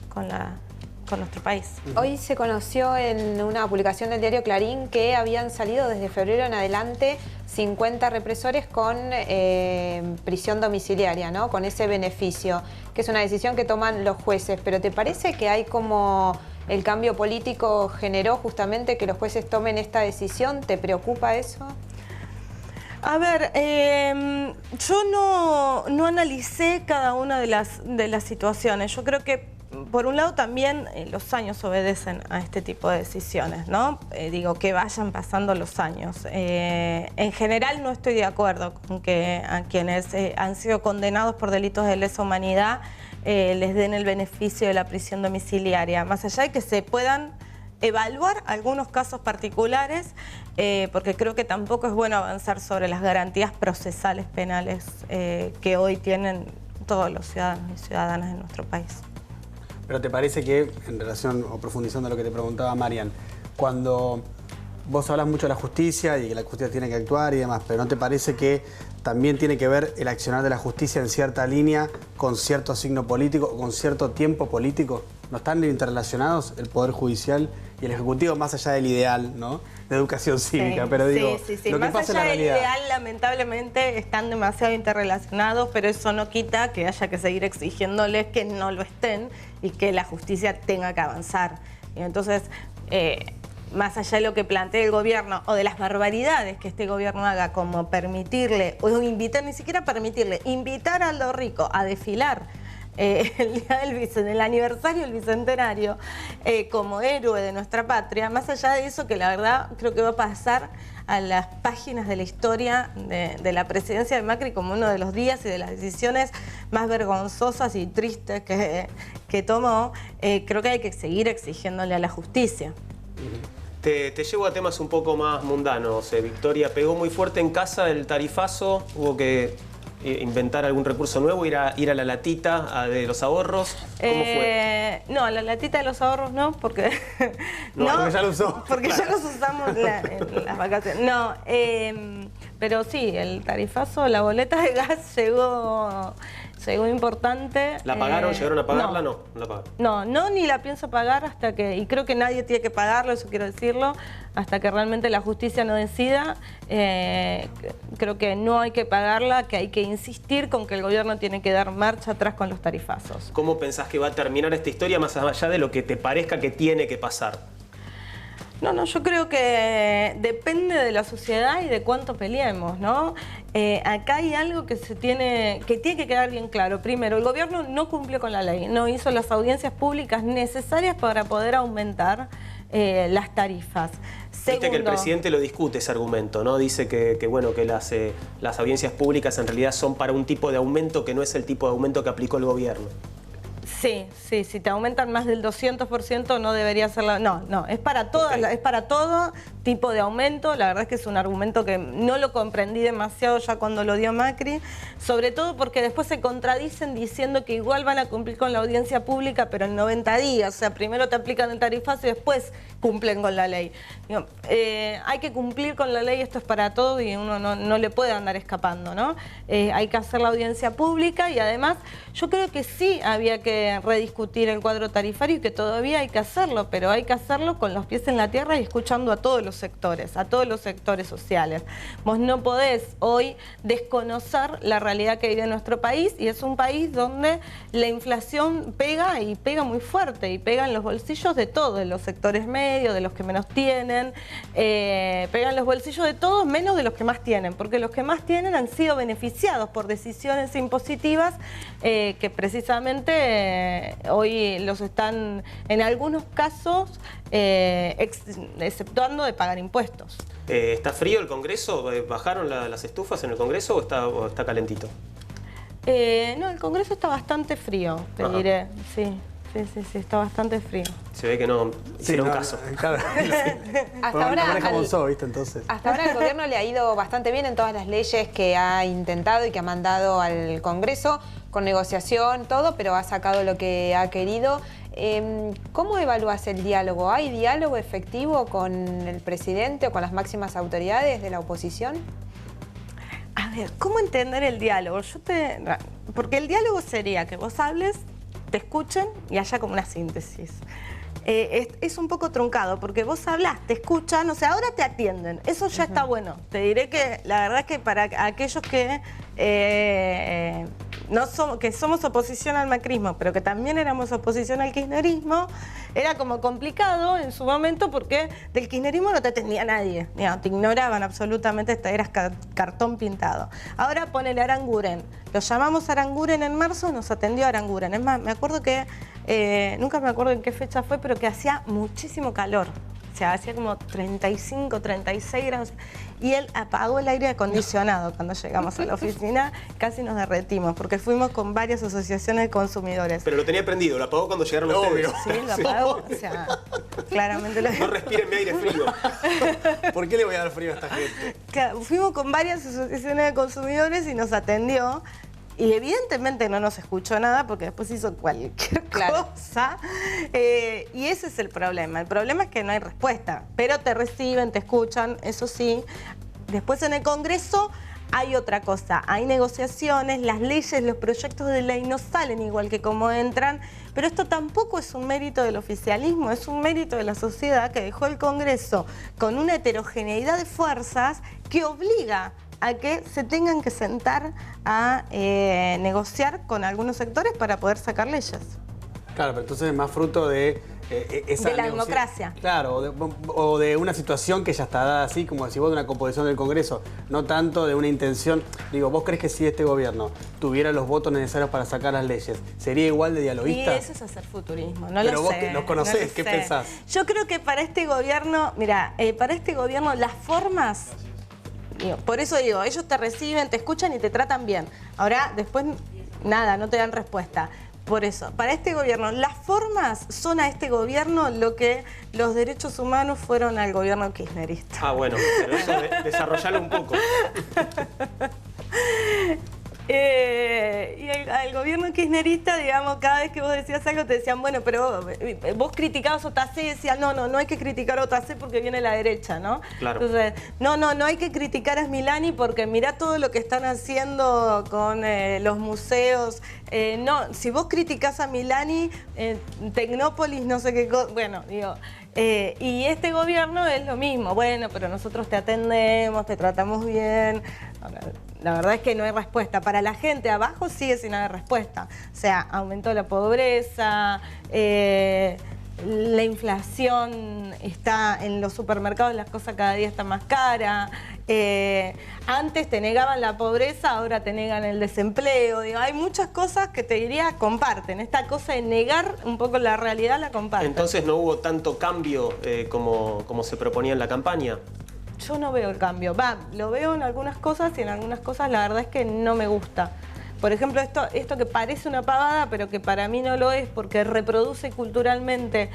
con en nuestro país. Hoy se conoció en una publicación del diario Clarín que habían salido desde febrero en adelante 50 represores con prisión domiciliaria, ¿no? Con ese beneficio, que es una decisión que toman los jueces. Pero ¿te parece que hay como el cambio político generó justamente que los jueces tomen esta decisión? ¿Te preocupa eso? A ver, yo no analicé cada una de las situaciones. Yo creo que, por un lado, también los años obedecen a este tipo de decisiones, ¿no? Digo, que vayan pasando los años. En general no estoy de acuerdo con que a quienes han sido condenados por delitos de lesa humanidad les den el beneficio de la prisión domiciliaria, más allá de que se puedan evaluar algunos casos particulares, porque creo que tampoco es bueno avanzar sobre las garantías procesales penales que hoy tienen todos los ciudadanos y ciudadanas de nuestro país. Pero ¿te parece que, en relación o profundizando lo que te preguntaba Marian, cuando vos hablas mucho de la justicia y que la justicia tiene que actuar y demás, pero ¿no te parece que también tiene que ver el accionar de la justicia en cierta línea con cierto signo político o con cierto tiempo político? ¿No están interrelacionados el Poder Judicial y el Ejecutivo, más allá del ideal, ¿no?, de educación cívica? Sí, pero digo, sí. lo que Más pasa en la allá del realidad. ideal, lamentablemente, están demasiado interrelacionados, pero eso no quita que haya que seguir exigiéndoles que no lo estén y que la justicia tenga que avanzar. Y entonces, más allá de lo que plantee el gobierno o de las barbaridades que este gobierno haga, como permitirle, o invitar, ni siquiera permitirle, invitar a Aldo Rico a desfilar el día del aniversario del Bicentenario como héroe de nuestra patria, más allá de eso, que la verdad creo que va a pasar a las páginas de la historia de la presidencia de Macri como uno de los días y de las decisiones más vergonzosas y tristes que tomó. Creo que hay que seguir exigiéndole a la justicia. Te llevo a temas un poco más mundanos, Victoria. Pegó muy fuerte en casa el tarifazo, hubo que inventar algún recurso nuevo, ir a la latita de los ahorros. ¿Cómo fue? No, la latita de los ahorros no, porque... porque ya lo usó. Porque ya los usamos en las vacaciones. No, pero sí, el tarifazo, la boleta de gas llegó importante. ¿La pagaron? ¿Llegaron a pagarla? No, no la pagaron. No, ni la pienso pagar hasta que, y creo que nadie tiene que pagarlo, eso quiero decirlo, hasta que realmente la justicia no decida. Creo que no hay que pagarla, que hay que insistir con que el gobierno tiene que dar marcha atrás con los tarifazos. ¿Cómo pensás que va a terminar esta historia más allá de lo que te parezca que tiene que pasar? No, yo creo que depende de la sociedad y de cuánto peleemos, ¿no? Acá hay algo que tiene que quedar bien claro. Primero, el gobierno no cumplió con la ley, no hizo las audiencias públicas necesarias para poder aumentar las tarifas. Segundo, viste que el presidente lo discute ese argumento, ¿no? Dice que las audiencias públicas en realidad son para un tipo de aumento que no es el tipo de aumento que aplicó el gobierno. Sí, si te aumentan más del 200% no debería ser la... No, es para todas, es para todo tipo de aumento. La verdad es que es un argumento que no lo comprendí demasiado ya cuando lo dio Macri, sobre todo porque después se contradicen diciendo que igual van a cumplir con la audiencia pública, pero en 90 días. O sea, primero te aplican el tarifazo y después cumplen con la ley. Digo, hay que cumplir con la ley, esto es para todo y uno no le puede andar escapando, ¿no? Hay que hacer la audiencia pública y además yo creo que sí había que rediscutir el cuadro tarifario y que todavía hay que hacerlo, pero hay que hacerlo con los pies en la tierra y escuchando a todos los sectores sociales. Vos no podés hoy desconocer la realidad que vive nuestro país y es un país donde la inflación pega y pega muy fuerte y pega en los bolsillos de todos, de los sectores medios, de los que menos tienen, pega en los bolsillos de todos menos de los que más tienen, porque los que más tienen han sido beneficiados por decisiones impositivas que precisamente hoy los están, en algunos casos, exceptuando de pagar impuestos. ¿Está frío el Congreso? ¿Bajaron las estufas en el Congreso o está calentito? No, el Congreso está bastante frío, te diré. Sí, está bastante frío. Se ve que no hicieron caso. Claro. Hasta ahora el gobierno le ha ido bastante bien en todas las leyes que ha intentado y que ha mandado al Congreso, con negociación, todo, pero ha sacado lo que ha querido. ¿Cómo evalúas el diálogo? ¿Hay diálogo efectivo con el presidente o con las máximas autoridades de la oposición? A ver, ¿cómo entender el diálogo? Porque el diálogo sería que vos hables, te escuchen y haya como una síntesis. es un poco truncado, porque vos hablas, te escuchan, o sea, ahora te atienden. Eso ya está bueno. Te diré que la verdad es que para aquellos que que somos oposición al macrismo, pero que también éramos oposición al kirchnerismo, era como complicado en su momento porque del kirchnerismo no te atendía nadie, te ignoraban absolutamente, eras cartón pintado. Ahora ponele Aranguren, lo llamamos Aranguren en marzo, nos atendió Aranguren. Es más, me acuerdo que, nunca me acuerdo en qué fecha fue, pero que hacía muchísimo calor. O sea, hacía como 35, 36 grados. Y él apagó el aire acondicionado cuando llegamos a la oficina. Casi nos derretimos, porque fuimos con varias asociaciones de consumidores. Pero lo tenía prendido, lo apagó cuando llegaron ustedes. Sí, lo apagó. O sea, claramente lo... No respiren mi aire frío. ¿Por qué le voy a dar frío a esta gente? Claro, fuimos con varias asociaciones de consumidores y nos atendió. Y evidentemente no nos escuchó nada porque después hizo cualquier cosa. Y ese es el problema. El problema es que no hay respuesta. Pero te reciben, te escuchan, eso sí. Después en el Congreso hay otra cosa. Hay negociaciones, las leyes, los proyectos de ley no salen igual que como entran. Pero esto tampoco es un mérito del oficialismo, es un mérito de la sociedad que dejó el Congreso con una heterogeneidad de fuerzas que obliga a que se tengan que sentar a negociar con algunos sectores para poder sacar leyes. Claro, pero entonces es más fruto de esa de la democracia. Claro, o de una situación que ya está dada así, como decís vos, de una composición del Congreso, no tanto de una intención. Digo, ¿vos crees que si este gobierno tuviera los votos necesarios para sacar las leyes, sería igual de dialoguista? Y eso es hacer futurismo, no pero lo vos sé. Que los conocés, ¿qué pensás? Yo creo que para este gobierno, mira, para este gobierno las formas... Por eso digo, ellos te reciben, te escuchan y te tratan bien. Ahora, después, nada, no te dan respuesta. Por eso, para este gobierno, las formas son a este gobierno lo que los derechos humanos fueron al gobierno kirchnerista. Ah, bueno, pero eso desarrollalo un poco. Y al gobierno kirchnerista, digamos, cada vez que vos decías algo te decían, bueno, pero vos criticabas OTAC y decían, no hay que criticar a OTAC porque viene la derecha, ¿no? Claro. Entonces, no hay que criticar a Milani porque mirá todo lo que están haciendo con los museos. No, si vos criticás a Milani, Tecnópolis, no sé qué cosa, bueno, digo... y este gobierno es lo mismo, bueno, pero nosotros te atendemos, te tratamos bien. La verdad es que no hay respuesta. Para la gente abajo sigue sin haber respuesta. O sea, aumentó la pobreza, la inflación está en los supermercados, las cosas cada día están más caras. Antes te negaban la pobreza, ahora te negan el desempleo. Digo, hay muchas cosas que te diría comparten. Esta cosa de negar un poco la realidad la comparten. Entonces no hubo tanto cambio como se proponía en la campaña. Yo no veo el cambio. Lo veo en algunas cosas y en algunas cosas la verdad es que no me gusta. Por ejemplo, esto que parece una pavada, pero que para mí no lo es porque reproduce culturalmente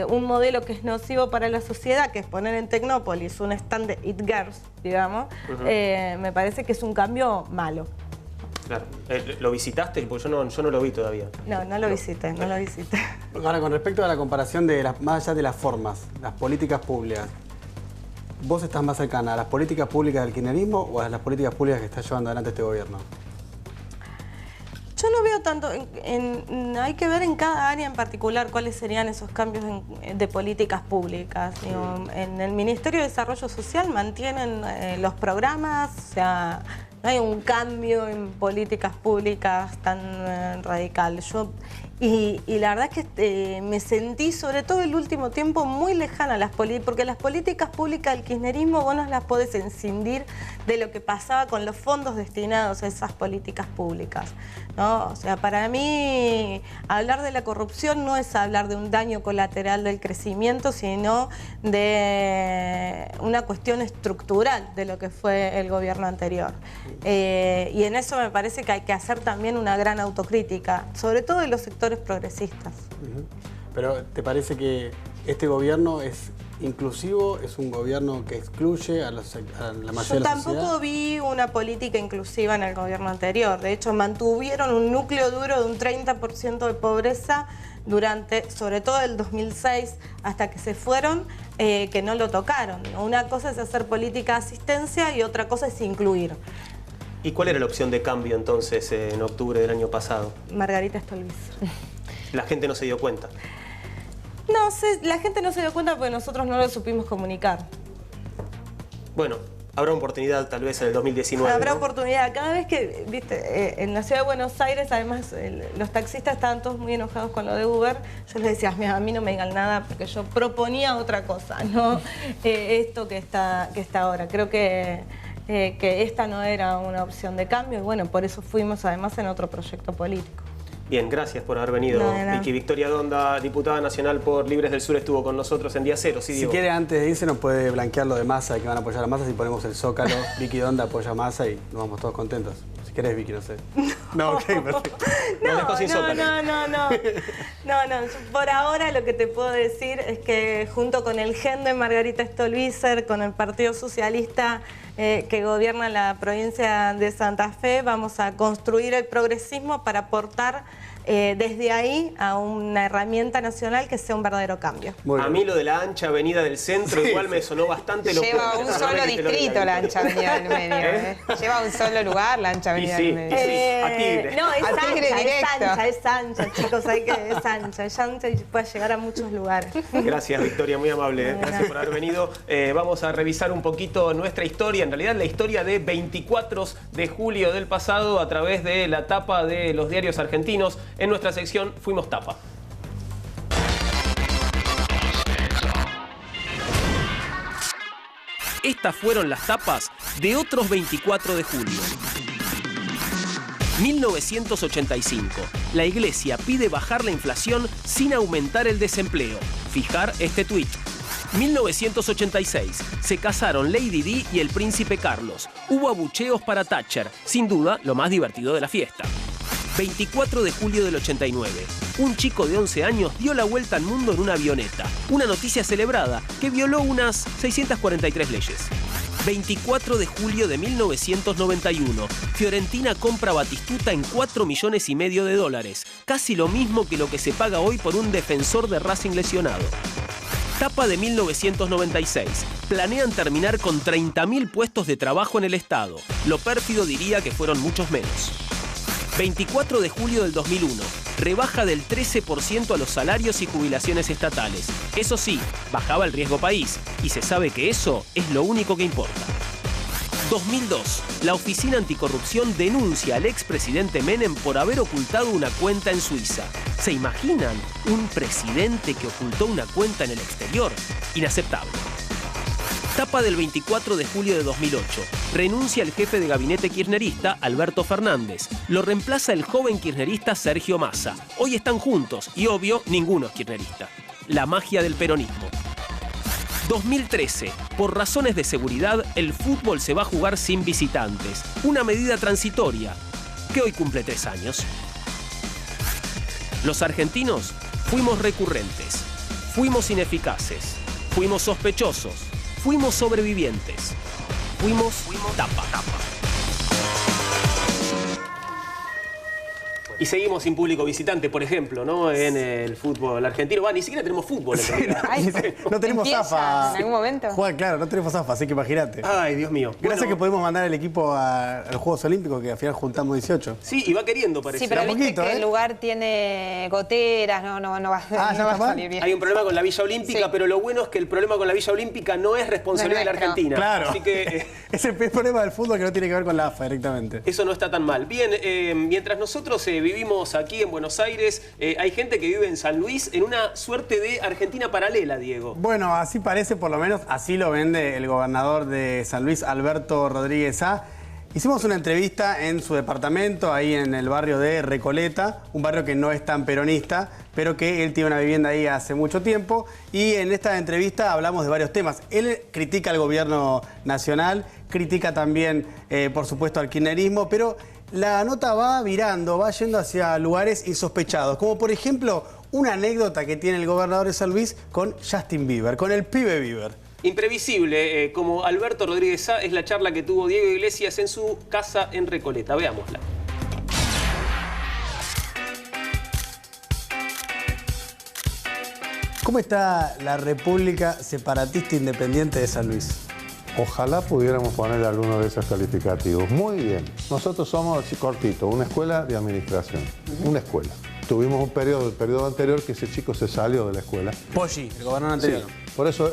un modelo que es nocivo para la sociedad, que es poner en Tecnópolis un stand de It Girls, digamos, me parece que es un cambio malo. Claro. ¿Lo visitaste? Porque yo no lo vi todavía. No lo visité, no lo visité. Ahora, con respecto a la comparación de más allá de las formas, las políticas públicas, ¿vos estás más cercana a las políticas públicas del kirchnerismo o a las políticas públicas que está llevando adelante este gobierno? Yo no veo tanto, hay que ver en cada área en particular cuáles serían esos cambios de políticas públicas. Digo, en el Ministerio de Desarrollo Social mantienen los programas, o sea, no hay un cambio en políticas públicas tan radical. Y la verdad es que me sentí, sobre todo el último tiempo, muy lejana a las políticas, porque las políticas públicas del kirchnerismo vos no las podés escindir de lo que pasaba con los fondos destinados a esas políticas públicas, ¿no? O sea, para mí hablar de la corrupción no es hablar de un daño colateral del crecimiento, sino de una cuestión estructural de lo que fue el gobierno anterior. Y en eso me parece que hay que hacer también una gran autocrítica, sobre todo de los sectores progresistas. Pero ¿te parece que este gobierno es inclusivo? ¿Es un gobierno que excluye a la mayoría de la sociedad? Yo tampoco vi una política inclusiva en el gobierno anterior. De hecho, mantuvieron un núcleo duro de un 30% de pobreza durante, sobre todo el 2006, hasta que se fueron, que no lo tocaron. Una cosa es hacer política de asistencia y otra cosa es incluir. ¿Y cuál era la opción de cambio entonces en octubre del año pasado? Margarita Stolbizer. La gente no se dio cuenta. No sé, la gente no se dio cuenta porque nosotros no lo supimos comunicar. Bueno, habrá oportunidad tal vez en el 2019. Habrá ¿no? oportunidad. Cada vez que, viste, en la ciudad de Buenos Aires, además, los taxistas estaban todos muy enojados con lo de Uber. Yo les decía, mira, a mí no me digan nada porque yo proponía otra cosa, no esto que está ahora. Creo que esta no era una opción de cambio y bueno, por eso fuimos además en otro proyecto político. Bien, gracias por haber venido, Vicky. Victoria Donda, diputada nacional por Libres del Sur, estuvo con nosotros en Día Cero. ¿Sí, si Diego? quiere, antes de irse, nos puede blanquear lo de Massa, que van a apoyar a Massa. Si ponemos el Zócalo, Vicky Donda apoya a Massa y nos vamos todos contentos. Si querés, Vicky, no sé. No, ok, perfecto. No, por ahora lo que te puedo decir es que junto con el GEN de Margarita Stolbizer, con el Partido Socialista que gobierna la provincia de Santa Fe, vamos a construir el progresismo para aportar desde ahí a una herramienta nacional que sea un verdadero cambio. A mí lo de la ancha avenida del centro igual me sonó bastante loco. Lleva un solo distrito la ancha avenida del medio. Lleva un solo lugar la ancha avenida del medio. A Tigre. No, es a Tigre ancha, es ancha, chicos, es ancha y puede llegar a muchos lugares. Gracias, Victoria, muy amable. Gracias por haber venido. Vamos a revisar un poquito nuestra historia, en realidad la historia de 24 de julio del pasado a través de la tapa de los diarios argentinos. En nuestra sección Fuimos Tapa. Estas fueron las tapas de otros 24 de julio. 1985. La Iglesia pide bajar la inflación sin aumentar el desempleo. Fijar este tuit. 1986. Se casaron Lady Di y el príncipe Carlos. Hubo abucheos para Thatcher. Sin duda, lo más divertido de la fiesta. 24 de julio del 89. Un chico de 11 años dio la vuelta al mundo en una avioneta. Una noticia celebrada que violó unas 643 leyes. 24 de julio de 1991. Fiorentina compra a Batistuta en $4,5 millones. Casi lo mismo que lo que se paga hoy por un defensor de Racing lesionado. Tapa de 1996. Planean terminar con 30.000 puestos de trabajo en el Estado. Lo pérfido diría que fueron muchos menos. 24 de julio del 2001. Rebaja del 13% a los salarios y jubilaciones estatales. Eso sí, bajaba el riesgo país. Y se sabe que eso es lo único que importa. 2002. La Oficina Anticorrupción denuncia al expresidente Menem por haber ocultado una cuenta en Suiza. ¿Se imaginan un presidente que ocultó una cuenta en el exterior? Inaceptable. Tapa del 24 de julio de 2008. Renuncia el jefe de gabinete kirchnerista, Alberto Fernández. Lo reemplaza el joven kirchnerista Sergio Massa. Hoy están juntos y, obvio, ninguno es kirchnerista. La magia del peronismo. 2013. Por razones de seguridad, el fútbol se va a jugar sin visitantes. Una medida transitoria que hoy cumple 3 años. Los argentinos fuimos recurrentes, fuimos ineficaces, fuimos sospechosos, fuimos sobrevivientes, fuimos tapa. Y seguimos sin público visitante, por ejemplo, ¿no? En el fútbol argentino. Ni siquiera tenemos fútbol en realidad. No tenemos zafa. ¿En algún momento? Juan, claro, no tenemos zafa, así que imagínate. Ay, Dios mío. Gracias que pudimos mandar el equipo a los Juegos Olímpicos, que al final juntamos 18. Sí, y va queriendo, parece. Sí, pero viste que el lugar tiene goteras, no va a salir bien. Hay un problema con la Villa Olímpica, pero lo bueno es que el problema con la Villa Olímpica no es responsabilidad de la Argentina. Claro. Así que es el problema del fútbol que no tiene que ver con la AFA directamente. Eso no está tan mal. Bien, mientras nosotros vivimos aquí en Buenos Aires, hay gente que vive en San Luis en una suerte de Argentina paralela, Diego. Bueno, así parece, por lo menos así lo vende el gobernador de San Luis, Alberto Rodríguez A. Hicimos una entrevista en su departamento, ahí en el barrio de Recoleta, un barrio que no es tan peronista, pero que él tiene una vivienda ahí hace mucho tiempo. Y en esta entrevista hablamos de varios temas. Él critica al gobierno nacional, critica también, por supuesto, al kirchnerismo, pero la nota va virando, va yendo hacia lugares insospechados, como por ejemplo una anécdota que tiene el gobernador de San Luis con Justin Bieber, con el pibe Bieber. Imprevisible, como Alberto Rodríguez A, es la charla que tuvo Diego Iglesias en su casa en Recoleta. Veámosla. ¿Cómo está la República Separatista Independiente de San Luis? Ojalá pudiéramos poner alguno de esos calificativos. Muy bien. Nosotros somos, cortito, una escuela de administración. Una escuela. tuvimos un periodo, el periodo anterior, que ese chico se salió de la escuela. Poggi, el gobernador anterior. Sí, por eso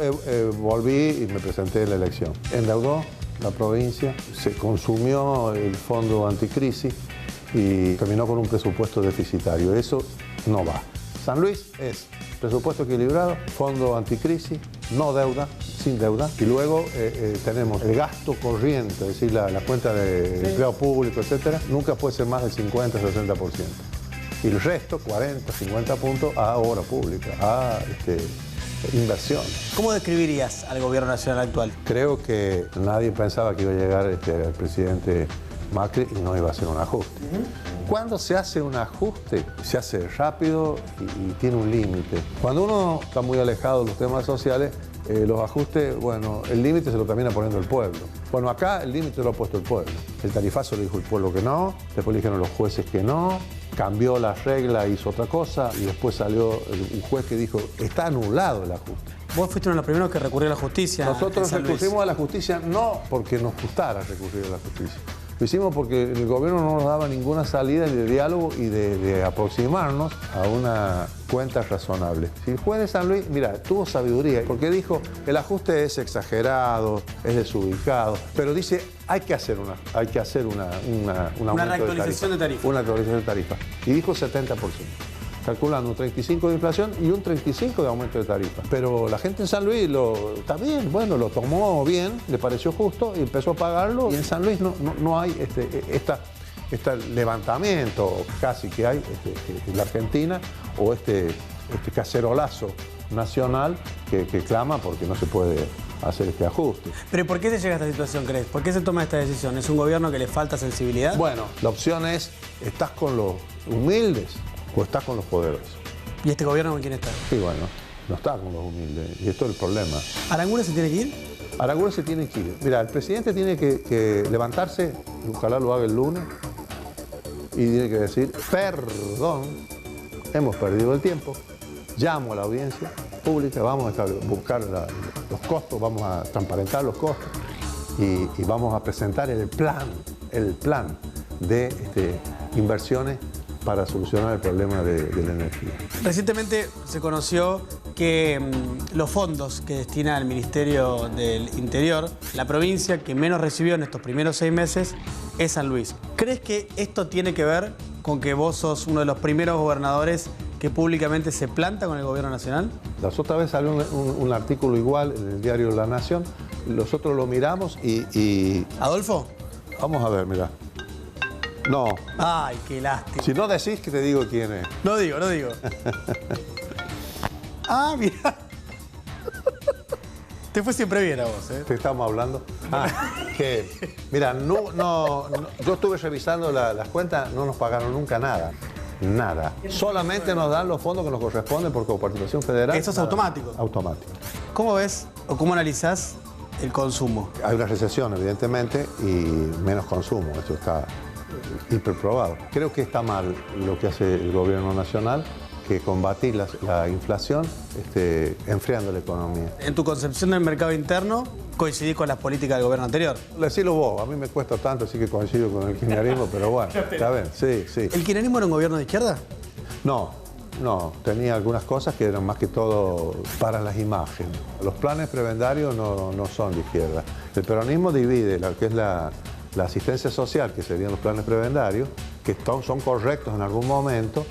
volví y me presenté en la elección. Endeudó la provincia, se consumió el fondo anticrisis y terminó con un presupuesto deficitario. Eso no va. San Luis es presupuesto equilibrado, fondo anticrisis, no deuda, sin deuda. Y luego tenemos el gasto corriente, es decir, la cuenta de empleo público, etcétera, nunca puede ser más del 50-60%. Y el resto, 40, 50 puntos, a obra pública, a inversión. ¿Cómo describirías al gobierno nacional actual? Creo que nadie pensaba que iba a llegar el presidente Macri y no iba a hacer un ajuste. Cuando se hace un ajuste, se hace rápido y tiene un límite. Cuando uno está muy alejado de los temas sociales, los ajustes, bueno, el límite se lo termina poniendo el pueblo. Bueno, acá el límite lo ha puesto el pueblo. El tarifazo le dijo el pueblo que no, después le dijeron los jueces que no, cambió la regla, hizo otra cosa y después salió un juez que dijo, está anulado el ajuste. Vos fuiste uno de los primeros que recurrió a la justicia. Nosotros recurrimos a la justicia no porque nos gustara recurrir a la justicia. Lo hicimos porque el gobierno no nos daba ninguna salida de diálogo y de aproximarnos a una cuenta razonable. Si el juez de San Luis, mira, tuvo sabiduría, porque dijo, el ajuste es exagerado, es desubicado, pero dice, hay que hacer una reactualización de tarifa. Una actualización de tarifa. Y dijo 70%. Calculando un 35 de inflación y un 35 de aumento de tarifa. Pero la gente en San Luis está bien, bueno, lo tomó bien, le pareció justo y empezó a pagarlo. Y en San Luis no hay este levantamiento casi que hay en la Argentina o este cacerolazo nacional que clama porque no se puede hacer este ajuste. ¿Pero por qué se llega a esta situación, crees? ¿Por qué se toma esta decisión? ¿Es un gobierno que le falta sensibilidad? Bueno, la opción es, ¿estás con los humildes o estás con los poderosos? ¿Y este gobierno con quién está? Sí, bueno, no está con los humildes. Y esto es el problema. ¿Aranguren se tiene que ir? Aranguren se tiene que ir. Mira, el presidente tiene que levantarse, ojalá lo haga el lunes, y tiene que decir, perdón, hemos perdido el tiempo, llamo a la audiencia pública, vamos a buscar los costos, vamos a transparentar los costos y vamos a presentar el plan de inversiones para solucionar el problema de la energía. Recientemente se conoció que los fondos que destina el Ministerio del Interior, la provincia que menos recibió en estos primeros 6 meses es San Luis. ¿Crees que esto tiene que ver con que vos sos uno de los primeros gobernadores que públicamente se planta con el gobierno nacional? La otra vez salió un artículo igual en el diario La Nación. Nosotros lo miramos y... ¿Adolfo? Vamos a ver, mira. No. Ay, qué lástima. Si no decís que te digo quién es. No digo. Ah, mira. Te fue siempre bien a vos, ¿eh? ¿Te estamos hablando? Que, mira, yo estuve revisando las cuentas, no nos pagaron nunca nada. Nada. Solamente nos dan los fondos que nos corresponden por coparticipación federal. ¿Eso es automático? Automático. ¿Cómo ves o cómo analizás el consumo? Hay una recesión, evidentemente, y menos consumo. Esto está hiperprobado. Creo que está mal lo que hace el gobierno nacional, que combatir la inflación enfriando la economía. En tu concepción del mercado interno, ¿coincidís con las políticas del gobierno anterior? Decilo vos, a mí me cuesta tanto, así que coincido con el kirchnerismo, pero bueno, está bien, sí. ¿El kirchnerismo era un gobierno de izquierda? No, tenía algunas cosas que eran más que todo para las imágenes. Los planes prebendarios no son de izquierda. El peronismo divide lo que es la asistencia social, que serían los planes prebendarios, que son correctos en algún momento,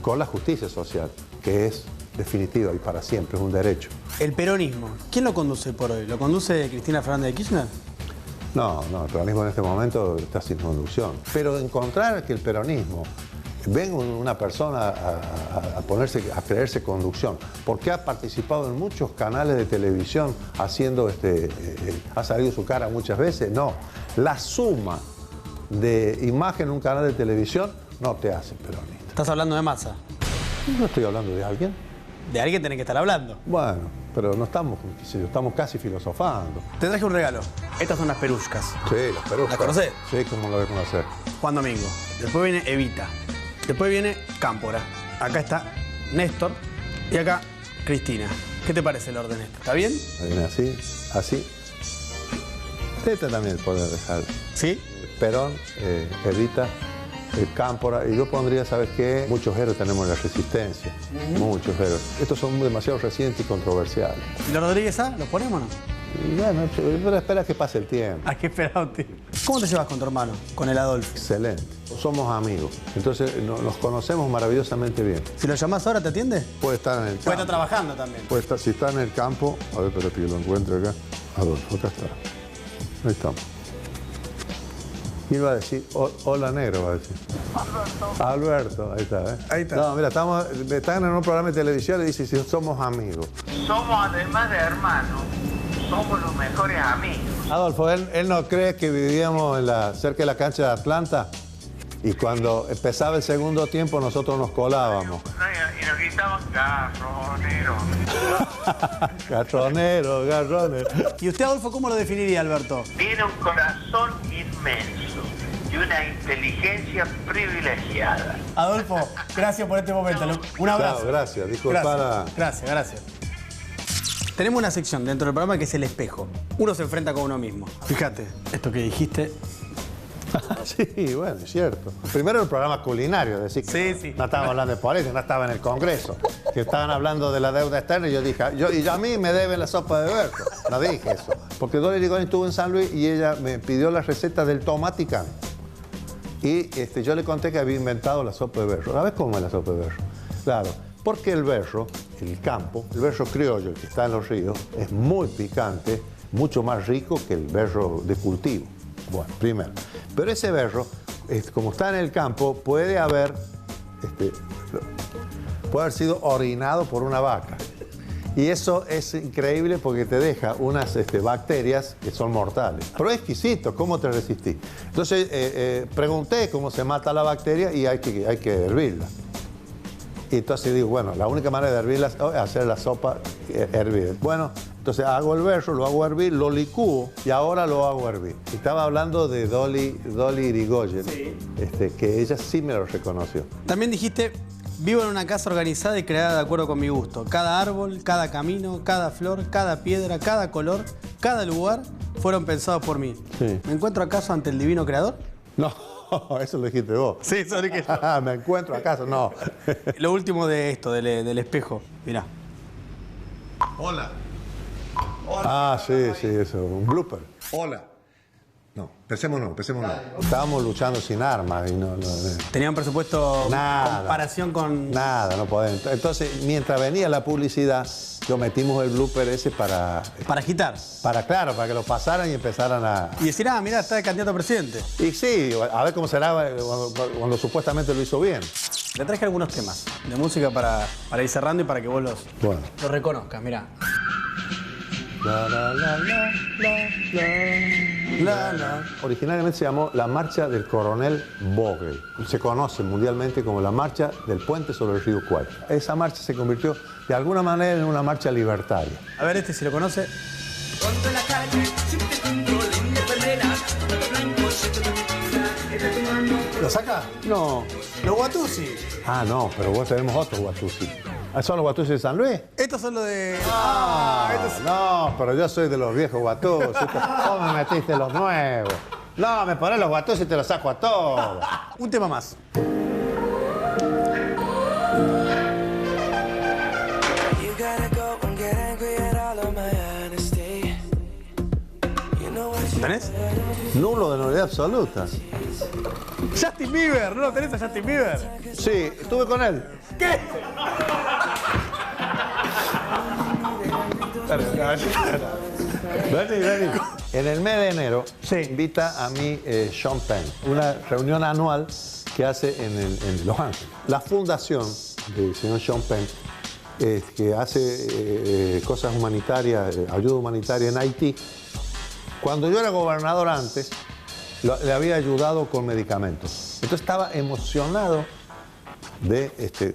con la justicia social, que es definitiva y para siempre, es un derecho. El peronismo, ¿quién lo conduce por hoy? ¿Lo conduce Cristina Fernández de Kirchner? No, el peronismo en este momento está sin conducción. Pero encontrar que el peronismo venga una persona a creerse conducción, porque ha participado en muchos canales de televisión haciendo ha salido su cara muchas veces, no. La suma de imagen en un canal de televisión no te hace peronista. ¿Estás hablando de Massa? No estoy hablando de alguien. De alguien tenés que estar hablando. Bueno, pero no estamos casi filosofando. Te traje un regalo. Estas son las perushkas. Sí, las perushkas. ¿Las conocés? Sí, ¿cómo lo voy a conocer? Juan Domingo. Después viene Evita. Después viene Cámpora. Acá está Néstor. Y acá Cristina. ¿Qué te parece el orden este? ¿Está bien? Viene así. Este también puede dejar. ¿Sí? Perón, Evita, el Cámpora, y yo pondría, ¿sabes qué? Muchos héroes tenemos en la resistencia, muchos héroes. Estos son demasiado recientes y controversiales. ¿Y los Rodríguez A? ¿Los ponemos o no? Y bueno, pero espera que pase el tiempo. Hay que esperar un tiempo. ¿Cómo te llevas con tu hermano, con el Adolfo? Excelente. Somos amigos. Entonces nos conocemos maravillosamente bien. Si lo llamás ahora, ¿te atiende? Puede estar en el campo. Puede estar trabajando también. Puede estar, si está en el campo, a ver, espérate que lo encuentre acá. Adolfo, acá está. Ahí estamos. Y va a decir, hola negro, va a decir. Alberto, ahí está, ¿eh? Ahí está. No, mira, están en un programa de televisión y dice, si somos amigos. Somos, además de hermanos, somos los mejores amigos. Adolfo, él no cree que vivíamos cerca de la cancha de Atlanta y cuando empezaba el segundo tiempo nosotros nos colábamos. Y nos gritaban garronero. Garronero, garronero. ¿Y usted, Adolfo, cómo lo definiría, Alberto? Tiene un corazón inmenso y una inteligencia privilegiada. Adolfo, gracias por este momento. Un abrazo. Chao, gracias. Disculpa. Gracias. Tenemos una sección dentro del programa que es el espejo. Uno se enfrenta con uno mismo. Fíjate, esto que dijiste. Sí, bueno, es cierto. Primero el programa culinario, decir que no estábamos hablando de política, no estaba en el Congreso. Que estaban hablando de la deuda externa y yo dije, y a mí me deben la sopa de berro. No dije eso. Porque Dolly Rigoni estuvo en San Luis y ella me pidió la receta del tomaticán. Y yo le conté que había inventado la sopa de berro. ¿Sabes cómo es la sopa de berro? Claro, porque el berro, el campo, el berro criollo, el que está en los ríos, es muy picante, mucho más rico que el berro de cultivo. Bueno, primero. Pero ese berro, como está en el campo, puede haber sido orinado por una vaca. Y eso es increíble porque te deja unas bacterias que son mortales. Pero es exquisito, ¿cómo te resistís? Entonces pregunté cómo se mata la bacteria y hay que hervirla. Y entonces digo, bueno, la única manera de hervirla es hacer la sopa hervida. Bueno, entonces hago el berro, lo hago hervir, lo licúo y ahora lo hago hervir. Y estaba hablando de Dolly Irigoyen, que ella sí me lo reconoció. También dijiste, vivo en una casa organizada y creada de acuerdo con mi gusto. Cada árbol, cada camino, cada flor, cada piedra, cada color, cada lugar fueron pensados por mí. Sí. ¿Me encuentro acaso ante el divino creador? No. Eso lo dijiste vos. Sí, eso lo dije yo. ¿Me encuentro acaso? No. Lo último de esto, del espejo. Mirá. Hola. Ah, sí, eso. Un blooper. Hola. No, empecemos no. Estábamos luchando sin armas y no. ¿Tenían presupuesto nada, comparación con...? Nada, no podemos. Entonces, mientras venía la publicidad, yo metimos el blooper ese para... ¿Para agitar? Para que lo pasaran y empezaran a... Y decir, mirá, está de candidato a presidente. Y sí, a ver cómo será cuando supuestamente lo hizo bien. Le traje algunos temas de música para ir cerrando y para que vos los reconozcas, mirá. La, la, la, la, la, la. Originalmente se llamó la Marcha del Coronel Vogel. Se conoce mundialmente como la Marcha del Puente sobre el río Kwai. Esa marcha se convirtió de alguna manera en una marcha libertaria. A ver, si lo conoce. ¿Lo saca? No. Los Watusi. Ah, no, pero vos tenemos otros Watusi. ¿Son los Watusi de San Luis? Estos son los de... No, pero yo soy de los viejos Watusi. Vos me metiste los nuevos. No, me ponés los Watusi y te los saco a todos. Un tema más. ¿Tenés? Nulo de novedad absoluta. Justin Bieber, ¿no lo tenés a Justin Bieber? Sí, estuve con él. ¿Qué? Dani. En el mes de enero se invita a mí Sean Penn, una reunión anual que hace en Los Ángeles. La fundación del señor Sean Penn, que hace cosas humanitarias, ayuda humanitaria en Haití. Cuando yo era gobernador antes, le había ayudado con medicamentos. Entonces estaba emocionado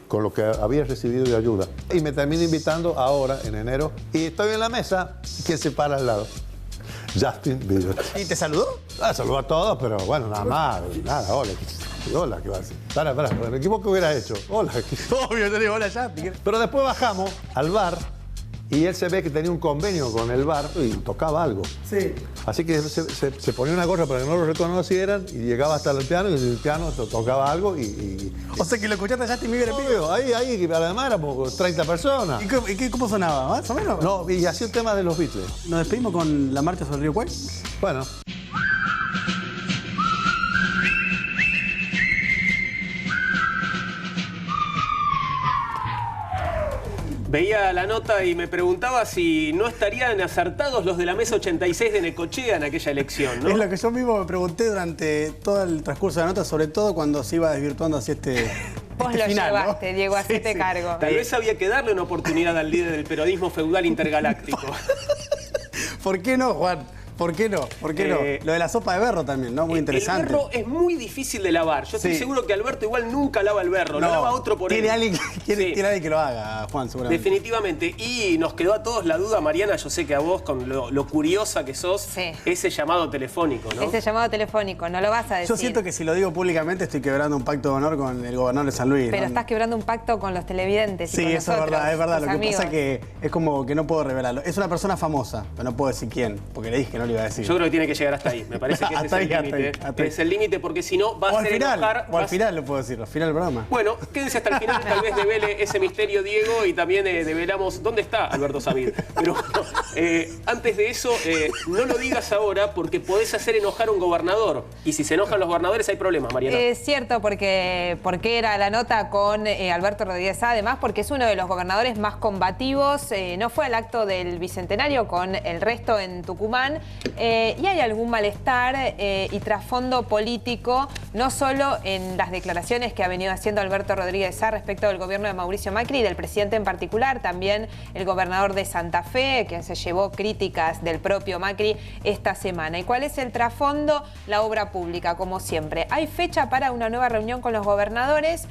con lo que había recibido de ayuda. Y me termina invitando ahora, en enero, y estoy en la mesa, ¿quién se para al lado? Justin Bieber. ¿Y te saludó? Saludó a todos, pero bueno, nada más. Nada, hola. Hola, ¿qué va a decir? Para, ¿el equipo qué hubiera hecho? Hola. Obvio, te digo, hola, Justin. Pero después bajamos al bar Y él se ve que tenía un convenio con el bar y tocaba algo. Sí. Así que se ponía una gorra para que no lo reconocieran y llegaba hasta el piano y el piano tocaba algo O sea que lo escuchaste a Justin Bieber en vivo. Ahí, además éramos 30 personas. ¿Y cómo sonaba? ¿Más o menos? No, y hacía el tema de los Beatles. ¿Nos despedimos con la marcha sobre el río Kwai? Bueno. Veía la nota y me preguntaba si no estarían acertados los de la mesa 86 de Necochea en aquella elección, ¿no? Es lo que yo mismo me pregunté durante todo el transcurso de la nota, sobre todo cuando se iba desvirtuando hacia este Vos lo final, llevaste, ¿no? Diego, a este cargo. Tal vez había que darle una oportunidad al líder del peronismo feudal intergaláctico. ¿Por qué no, Juan? ¿Por qué no? ¿Por qué no? Lo de la sopa de berro también, ¿no? Muy interesante. El berro es muy difícil de lavar. Yo estoy seguro que Alberto igual nunca lava el berro, lo lava otro por él. Tiene alguien que lo haga, Juan, seguramente. Definitivamente. Y nos quedó a todos la duda, Mariana, yo sé que a vos, con lo curiosa que sos, ese llamado telefónico, ¿no? Ese llamado telefónico, no lo vas a decir. Yo siento que si lo digo públicamente estoy quebrando un pacto de honor con el gobernador de San Luis. Pero ¿no? estás quebrando un pacto con los televidentes. Sí, y con eso es verdad. Lo que amigos. pasa es que es como que no puedo revelarlo. Es una persona famosa, pero no puedo decir quién, porque le dije que no le iba a decir. Yo creo que tiene que llegar hasta ahí. Me parece que ese es el límite. Es el límite porque si no va a ser enojar. O al final lo puedo decir, al final del programa. Bueno, quédense hasta el final, tal vez devele ese misterio Diego y también develamos dónde está Alberto Samid. Pero bueno, antes de eso, no lo digas ahora porque podés hacer enojar a un gobernador. Y si se enojan los gobernadores hay problemas, Mariana. Es cierto, porque era la nota con Alberto Rodríguez Sá, además porque es uno de los gobernadores más combativos. No fue al acto del Bicentenario con el resto en Tucumán. Y hay algún malestar y trasfondo político, no solo en las declaraciones que ha venido haciendo Alberto Rodríguez Sá respecto del gobierno de Mauricio Macri y del presidente en particular, también el gobernador de Santa Fe, que se llevó críticas del propio Macri esta semana. ¿Y cuál es el trasfondo? La obra pública, como siempre. Hay fecha para una nueva reunión con los gobernadores,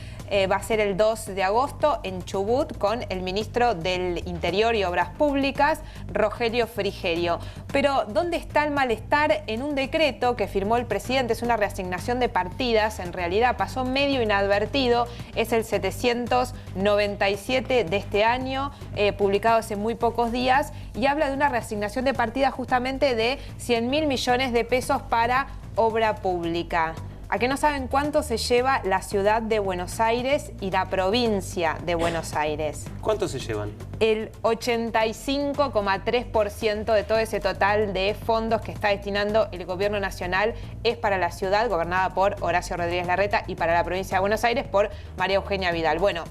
va a ser el 2 de agosto en Chubut con el ministro del Interior y Obras Públicas, Rogelio Frigerio. Pero ¿dónde está el malestar? En un decreto que firmó el presidente, es una reasignación de partidas, en realidad pasó medio inadvertido, es el 797 de este año, publicado hace muy pocos días, y habla de una reasignación de partidas justamente de 100.000 millones de pesos para obra pública. ¿A qué no saben cuánto se lleva la ciudad de Buenos Aires y la provincia de Buenos Aires? ¿Cuánto se llevan? El 85,3% de todo ese total de fondos que está destinando el gobierno nacional es para la ciudad, gobernada por Horacio Rodríguez Larreta, y para la provincia de Buenos Aires por María Eugenia Vidal. Bueno,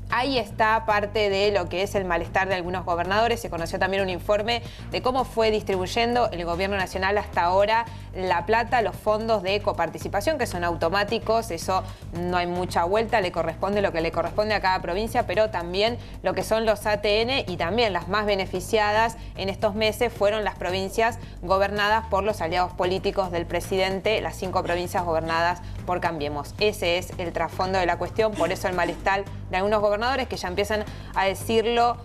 ahí está parte de lo que es el malestar de algunos gobernadores. Se conoció también un informe de cómo fue distribuyendo el gobierno nacional hasta ahora la plata, los fondos de coparticipación, que son automáticos, eso no hay mucha vuelta, le corresponde lo que le corresponde a cada provincia, pero también lo que son los ATN, y también las más beneficiadas en estos meses fueron las provincias gobernadas por los aliados políticos del presidente, las 5 provincias gobernadas por Cambiemos. Ese es el trasfondo de la cuestión, por eso el malestar de algunos gobernadores que ya empiezan a decirlo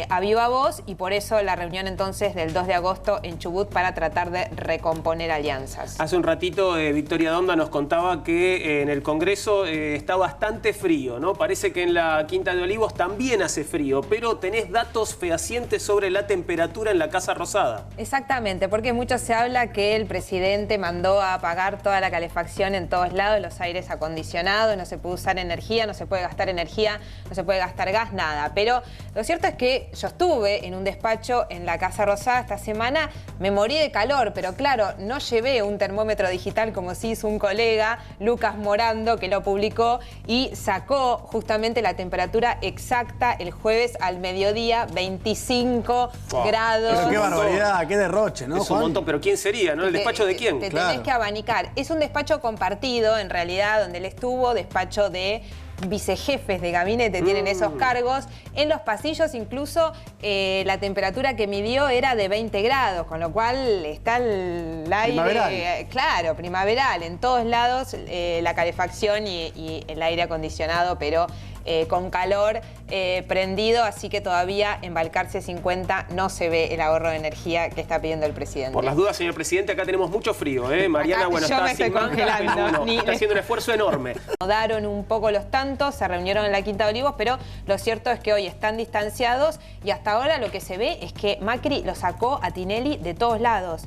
a viva voz, y por eso la reunión entonces del 2 de agosto en Chubut para tratar de recomponer alianzas. Hace un ratito Victoria Donda nos contaba que en el Congreso está bastante frío, ¿no? Parece que en la Quinta de Olivos también hace frío, pero tenés datos fehacientes sobre la temperatura en la Casa Rosada. Exactamente, porque mucho se habla que el presidente mandó a apagar toda la calefacción en todos lados, los aires acondicionados, no se puede usar energía, no se puede gastar energía, no se puede gastar gas, nada. Pero lo cierto es que yo estuve en un despacho en la Casa Rosada esta semana, me morí de calor, pero claro, no llevé un termómetro digital como sí hizo un colega, Lucas Morando, que lo publicó y sacó justamente la temperatura exacta el jueves al mediodía, 25 grados. Pero qué barbaridad, qué derroche, ¿no, Es un montón, pero ¿quién sería, no? ¿El despacho de quién? Te tenés que abanicar. Es un despacho compartido, en realidad, donde él estuvo, despacho de vicejefes de gabinete tienen esos cargos. En los pasillos incluso la temperatura que midió era de 20 grados, con lo cual está el aire, claro, primaveral, en todos lados la calefacción y el aire acondicionado, pero con calor prendido, así que todavía en Balcarce 50 no se ve el ahorro de energía que está pidiendo el presidente. Por las dudas, señor presidente, acá tenemos mucho frío, ¿eh? Mariana, acá bueno, yo está me estoy sin manga, congelando. pero está haciendo un esfuerzo enorme. Daron un poco los tantos, se reunieron en la Quinta de Olivos, pero lo cierto es que hoy están distanciados y hasta ahora lo que se ve es que Macri lo sacó a Tinelli de todos lados.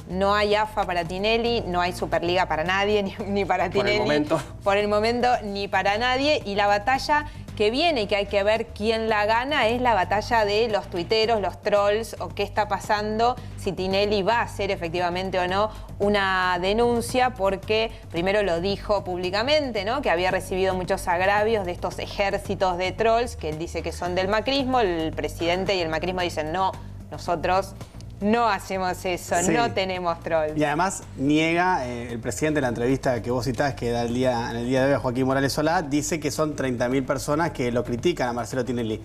No hay AFA para Tinelli, no hay Superliga para nadie, ni para Tinelli. Por el momento, ni para nadie. Y la batalla que viene y que hay que ver quién la gana es la batalla de los tuiteros, los trolls, o qué está pasando, si Tinelli va a hacer efectivamente o no una denuncia, porque primero lo dijo públicamente, ¿no? Que había recibido muchos agravios de estos ejércitos de trolls, que él dice que son del macrismo, el presidente y el macrismo dicen no, nosotros no hacemos eso, sí. No tenemos trolls. Y además niega el presidente en la entrevista que vos citás, que da en el día de hoy a Joaquín Morales Solá, dice que son 30.000 personas que lo critican a Marcelo Tinelli.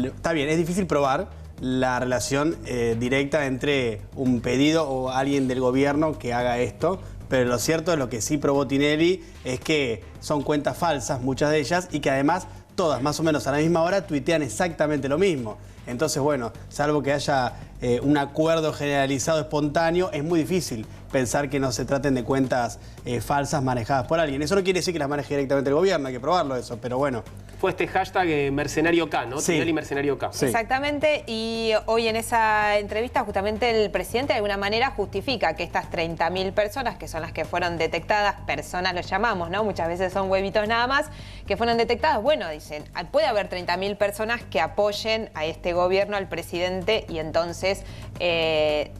Está bien, es difícil probar la relación directa entre un pedido o alguien del gobierno que haga esto, pero lo cierto es lo que sí probó Tinelli es que son cuentas falsas, muchas de ellas, y que además todas más o menos a la misma hora tuitean exactamente lo mismo. Entonces, bueno, salvo que haya un acuerdo generalizado espontáneo, es muy difícil pensar que no se traten de cuentas falsas manejadas por alguien. Eso no quiere decir que las maneje directamente el gobierno, hay que probarlo eso, pero bueno. Fue este hashtag mercenario K, ¿no? Sí. Tinelli mercenario K. Sí. Exactamente, y hoy en esa entrevista justamente el presidente de alguna manera justifica que estas 30.000 personas, que son las que fueron detectadas, personas los llamamos, ¿no? Muchas veces son huevitos nada más, que fueron detectadas. Bueno, dicen, puede haber 30.000 personas que apoyen a este gobierno, al presidente, y entonces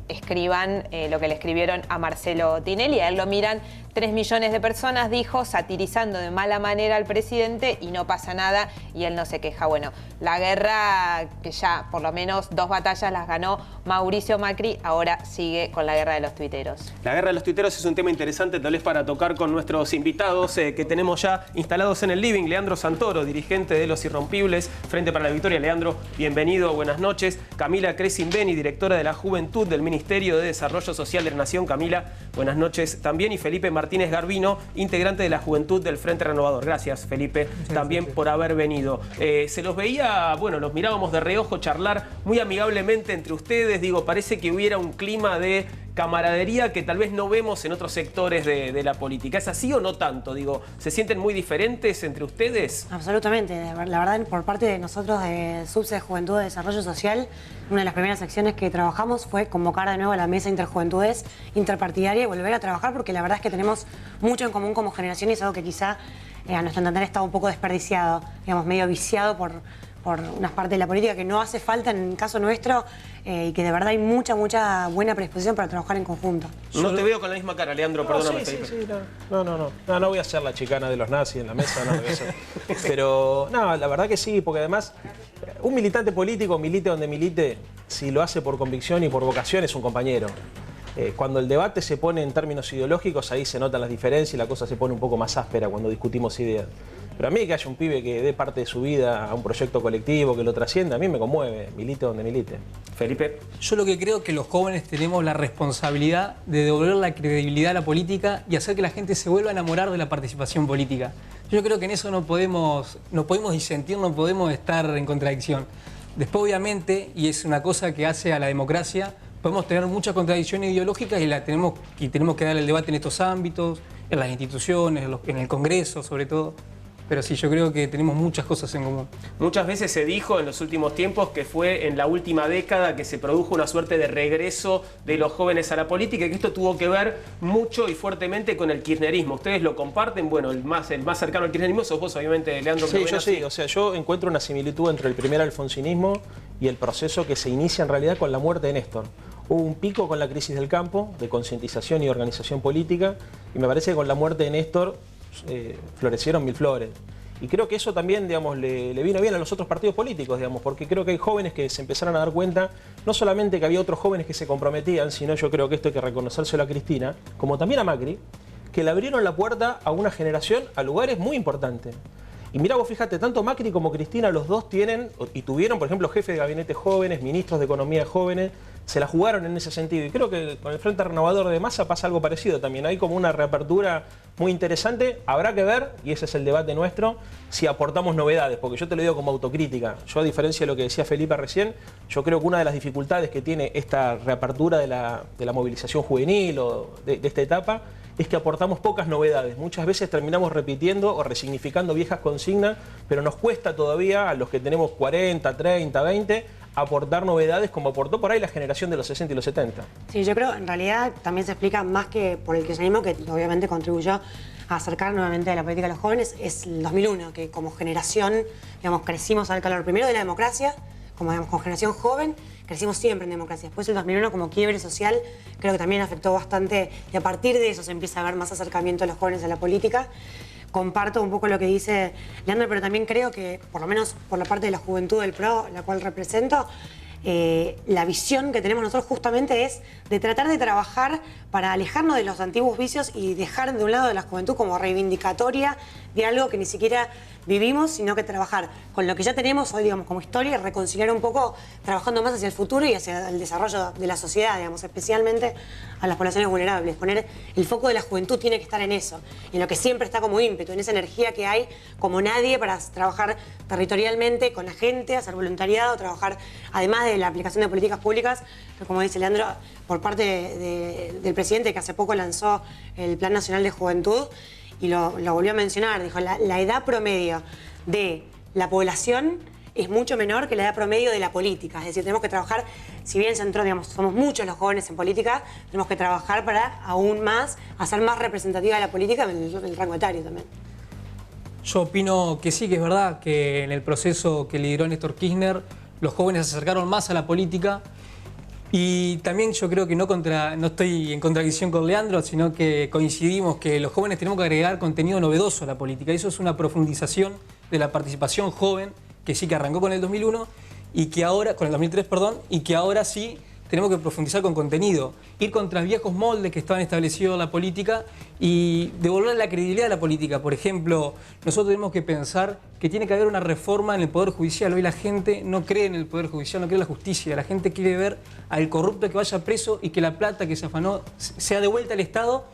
escriban lo que le escribieron a Marcelo Tinelli. A él lo miran 3 millones de personas, dijo, satirizando de mala manera al presidente y no pasa nada y él no se queja. Bueno, la guerra que ya por lo menos 2 batallas las ganó Mauricio Macri, ahora sigue con la guerra de los tuiteros. La guerra de los tuiteros es un tema interesante, tal vez para tocar con nuestros invitados que tenemos ya instalados en el living. Leandro Santoro, dirigente de Los Irrompibles, Frente para la Victoria. Leandro, bienvenido, buenas noches. Camila Crescimbeni, directora de la Juventud del Ministerio de Desarrollo Social de la Nación. Camila, buenas noches también. Y Felipe Martínez Garbino, integrante de la Juventud del Frente Renovador. Gracias, Felipe, también por haber venido. Se los veía, bueno, los mirábamos de reojo charlar muy amigablemente entre ustedes. Digo, parece que hubiera un clima de camaradería que tal vez no vemos en otros sectores de la política. ¿Es así o no tanto? Digo, ¿se sienten muy diferentes entre ustedes? Absolutamente. La verdad, por parte de nosotros de Subse Juventud de Desarrollo Social, una de las primeras acciones que trabajamos fue convocar de nuevo a la mesa interjuventudes interpartidaria y volver a trabajar, porque la verdad es que tenemos mucho en común como generación y es algo que quizá a nuestro entender está un poco desperdiciado, digamos, medio viciado por unas partes de la política que no hace falta en el caso nuestro y que de verdad hay mucha buena predisposición para trabajar en conjunto. No te veo con la misma cara, Leandro, perdóname. Sí, no voy a hacer la chicana de los nazis en la mesa, no lo voy a hacer. Pero no, la verdad que sí, porque además un militante político, milite donde milite, si lo hace por convicción y por vocación, es un compañero. Cuando el debate se pone en términos ideológicos, ahí se notan las diferencias y la cosa se pone un poco más áspera cuando discutimos ideas. Pero a mí que haya un pibe que dé parte de su vida a un proyecto colectivo, que lo trascienda, a mí me conmueve, milite donde milite. Felipe. Yo lo que creo es que los jóvenes tenemos la responsabilidad de devolver la credibilidad a la política y hacer que la gente se vuelva a enamorar de la participación política. Yo creo que en eso no podemos disentir, no podemos estar en contradicción. Después, obviamente, y es una cosa que hace a la democracia, podemos tener muchas contradicciones ideológicas y tenemos que dar el debate en estos ámbitos, en las instituciones, en el Congreso sobre todo. Pero sí, yo creo que tenemos muchas cosas en común. Muchas veces se dijo en los últimos tiempos que fue en la última década que se produjo una suerte de regreso de los jóvenes a la política y que esto tuvo que ver mucho y fuertemente con el kirchnerismo. ¿Ustedes lo comparten? Bueno, el más cercano al kirchnerismo sos vos, obviamente, Leandro. Sí, yo sí. O sea, yo encuentro una similitud entre el primer alfonsinismo y el proceso que se inicia en realidad con la muerte de Néstor. Hubo un pico con la crisis del campo, de concientización y organización política, y me parece que con la muerte de Néstor florecieron mil flores. Y creo que eso también, digamos, le vino bien a los otros partidos políticos, digamos, porque creo que hay jóvenes que se empezaron a dar cuenta, no solamente que había otros jóvenes que se comprometían, sino yo creo que esto hay que reconocérselo a Cristina, como también a Macri, que le abrieron la puerta a una generación a lugares muy importantes. Y mirá vos, fíjate, tanto Macri como Cristina, los dos tienen y tuvieron, por ejemplo, jefes de gabinete jóvenes, ministros de economía jóvenes, se la jugaron en ese sentido. Y creo que con el Frente Renovador de Massa pasa algo parecido también. Hay como una reapertura muy interesante. Habrá que ver, y ese es el debate nuestro, si aportamos novedades, porque yo te lo digo como autocrítica. Yo, a diferencia de lo que decía Felipe recién, yo creo que una de las dificultades que tiene esta reapertura de la movilización juvenil o de esta etapa es que aportamos pocas novedades. Muchas veces terminamos repitiendo o resignificando viejas consignas, pero nos cuesta todavía a los que tenemos 40, 30, 20, aportar novedades como aportó por ahí la generación de los 60 y los 70. Sí, yo creo en realidad también se explica más que por el kirchnerismo, que obviamente contribuyó a acercar nuevamente a la política a los jóvenes, es el 2001, que como generación, digamos, crecimos al calor primero de la democracia, como digamos, con generación joven, crecimos siempre en democracia. Después el 2001 como quiebre social, creo que también afectó bastante y a partir de eso se empieza a ver más acercamiento a los jóvenes a la política. Comparto un poco lo que dice Leandro, pero también creo que, por lo menos por la parte de la juventud del PRO, la cual represento, la visión que tenemos nosotros justamente es de tratar de trabajar para alejarnos de los antiguos vicios y dejar de un lado de la juventud como reivindicatoria de algo que ni siquiera vivimos, sino que trabajar con lo que ya tenemos hoy, digamos, como historia y reconciliar un poco, trabajando más hacia el futuro y hacia el desarrollo de la sociedad, digamos, especialmente a las poblaciones vulnerables. Poner el foco de la juventud tiene que estar en eso, en lo que siempre está como ímpetu, en esa energía que hay como nadie para trabajar territorialmente con la gente, hacer voluntariado, trabajar, además de la aplicación de políticas públicas, que como dice Leandro, por parte del presidente que hace poco lanzó el Plan Nacional de Juventud, y lo volvió a mencionar, dijo, la edad promedio de la población es mucho menor que la edad promedio de la política. Es decir, tenemos que trabajar, si bien digamos, somos muchos los jóvenes en política, tenemos que trabajar para aún más, hacer más representativa la política en el rango etario también. Yo opino que sí, que es verdad que en el proceso que lideró Néstor Kirchner, los jóvenes se acercaron más a la política. Y también yo creo que no estoy en contradicción con Leandro, sino que coincidimos que los jóvenes tenemos que agregar contenido novedoso a la política. Eso es una profundización de la participación joven, que sí que arrancó con el 2001, y que ahora, con el 2003, perdón, y que ahora sí tenemos que profundizar con contenido. Ir contra viejos moldes que estaban establecidos en la política y devolver la credibilidad a la política. Por ejemplo, nosotros tenemos que pensar que tiene que haber una reforma en el Poder Judicial. Hoy la gente no cree en el Poder Judicial, no cree en la justicia. La gente quiere ver al corrupto que vaya preso y que la plata que se afanó sea devuelta al Estado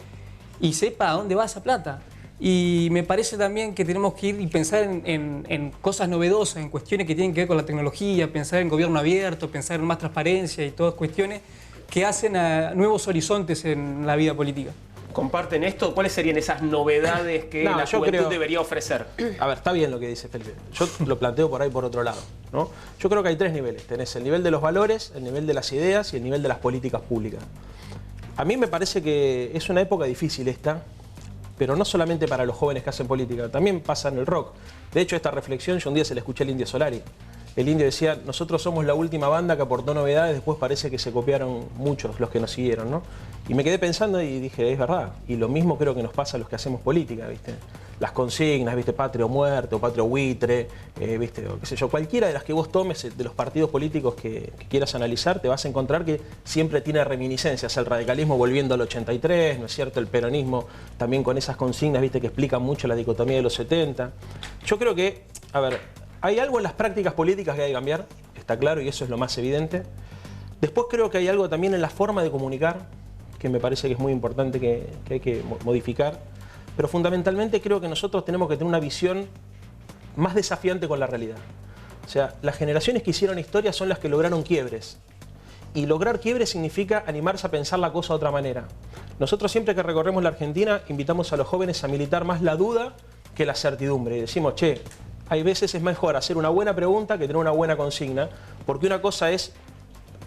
y sepa a dónde va esa plata. Y me parece también que tenemos que ir y pensar en cosas novedosas, en cuestiones que tienen que ver con la tecnología, pensar en gobierno abierto, pensar en más transparencia y todas cuestiones que hacen a nuevos horizontes en la vida política. ¿Comparten esto? ¿Cuáles serían esas novedades que la juventud debería ofrecer? A ver, está bien lo que dice Felipe. Yo lo planteo por ahí por otro lado, ¿no? Yo creo que hay tres niveles. Tenés el nivel de los valores, el nivel de las ideas y el nivel de las políticas públicas. A mí me parece que es una época difícil esta, pero no solamente para los jóvenes que hacen política, también pasa en el rock. De hecho, esta reflexión yo un día se la escuché al Indio Solari. El Indio decía, nosotros somos la última banda que aportó novedades, después parece que se copiaron muchos los que nos siguieron, ¿no? Y me quedé pensando y dije, es verdad. Y lo mismo creo que nos pasa a los que hacemos política, ¿viste? Las consignas, ¿viste? Patria o muerte, o patria o buitre, ¿viste? O qué sé yo, cualquiera de las que vos tomes de los partidos políticos que quieras analizar, te vas a encontrar que siempre tiene reminiscencias. El radicalismo volviendo al 83, ¿no es cierto? El peronismo también con esas consignas, ¿viste? Que explican mucho la dicotomía de los 70. Yo creo que, a ver, hay algo en las prácticas políticas que hay que cambiar, está claro, y eso es lo más evidente. Después creo que hay algo también en la forma de comunicar, que me parece que es muy importante que hay que modificar. Pero fundamentalmente creo que nosotros tenemos que tener una visión más desafiante con la realidad. O sea, las generaciones que hicieron historia son las que lograron quiebres. Y lograr quiebres significa animarse a pensar la cosa de otra manera. Nosotros siempre que recorremos la Argentina invitamos a los jóvenes a militar más la duda que la certidumbre. Y decimos, che, hay veces es mejor hacer una buena pregunta que tener una buena consigna, porque una cosa es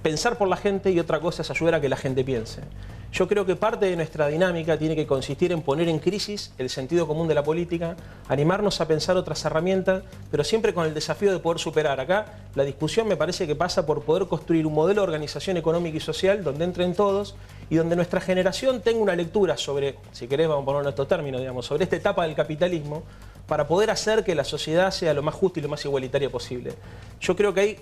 pensar por la gente y otra cosa es ayudar a que la gente piense. Yo creo que parte de nuestra dinámica tiene que consistir en poner en crisis el sentido común de la política, animarnos a pensar otras herramientas, pero siempre con el desafío de poder superar. Acá la discusión me parece que pasa por poder construir un modelo de organización económica y social donde entren todos y donde nuestra generación tenga una lectura sobre, si querés vamos a poner nuestro término, digamos, sobre esta etapa del capitalismo, para poder hacer que la sociedad sea lo más justa y lo más igualitaria posible. Yo creo que hay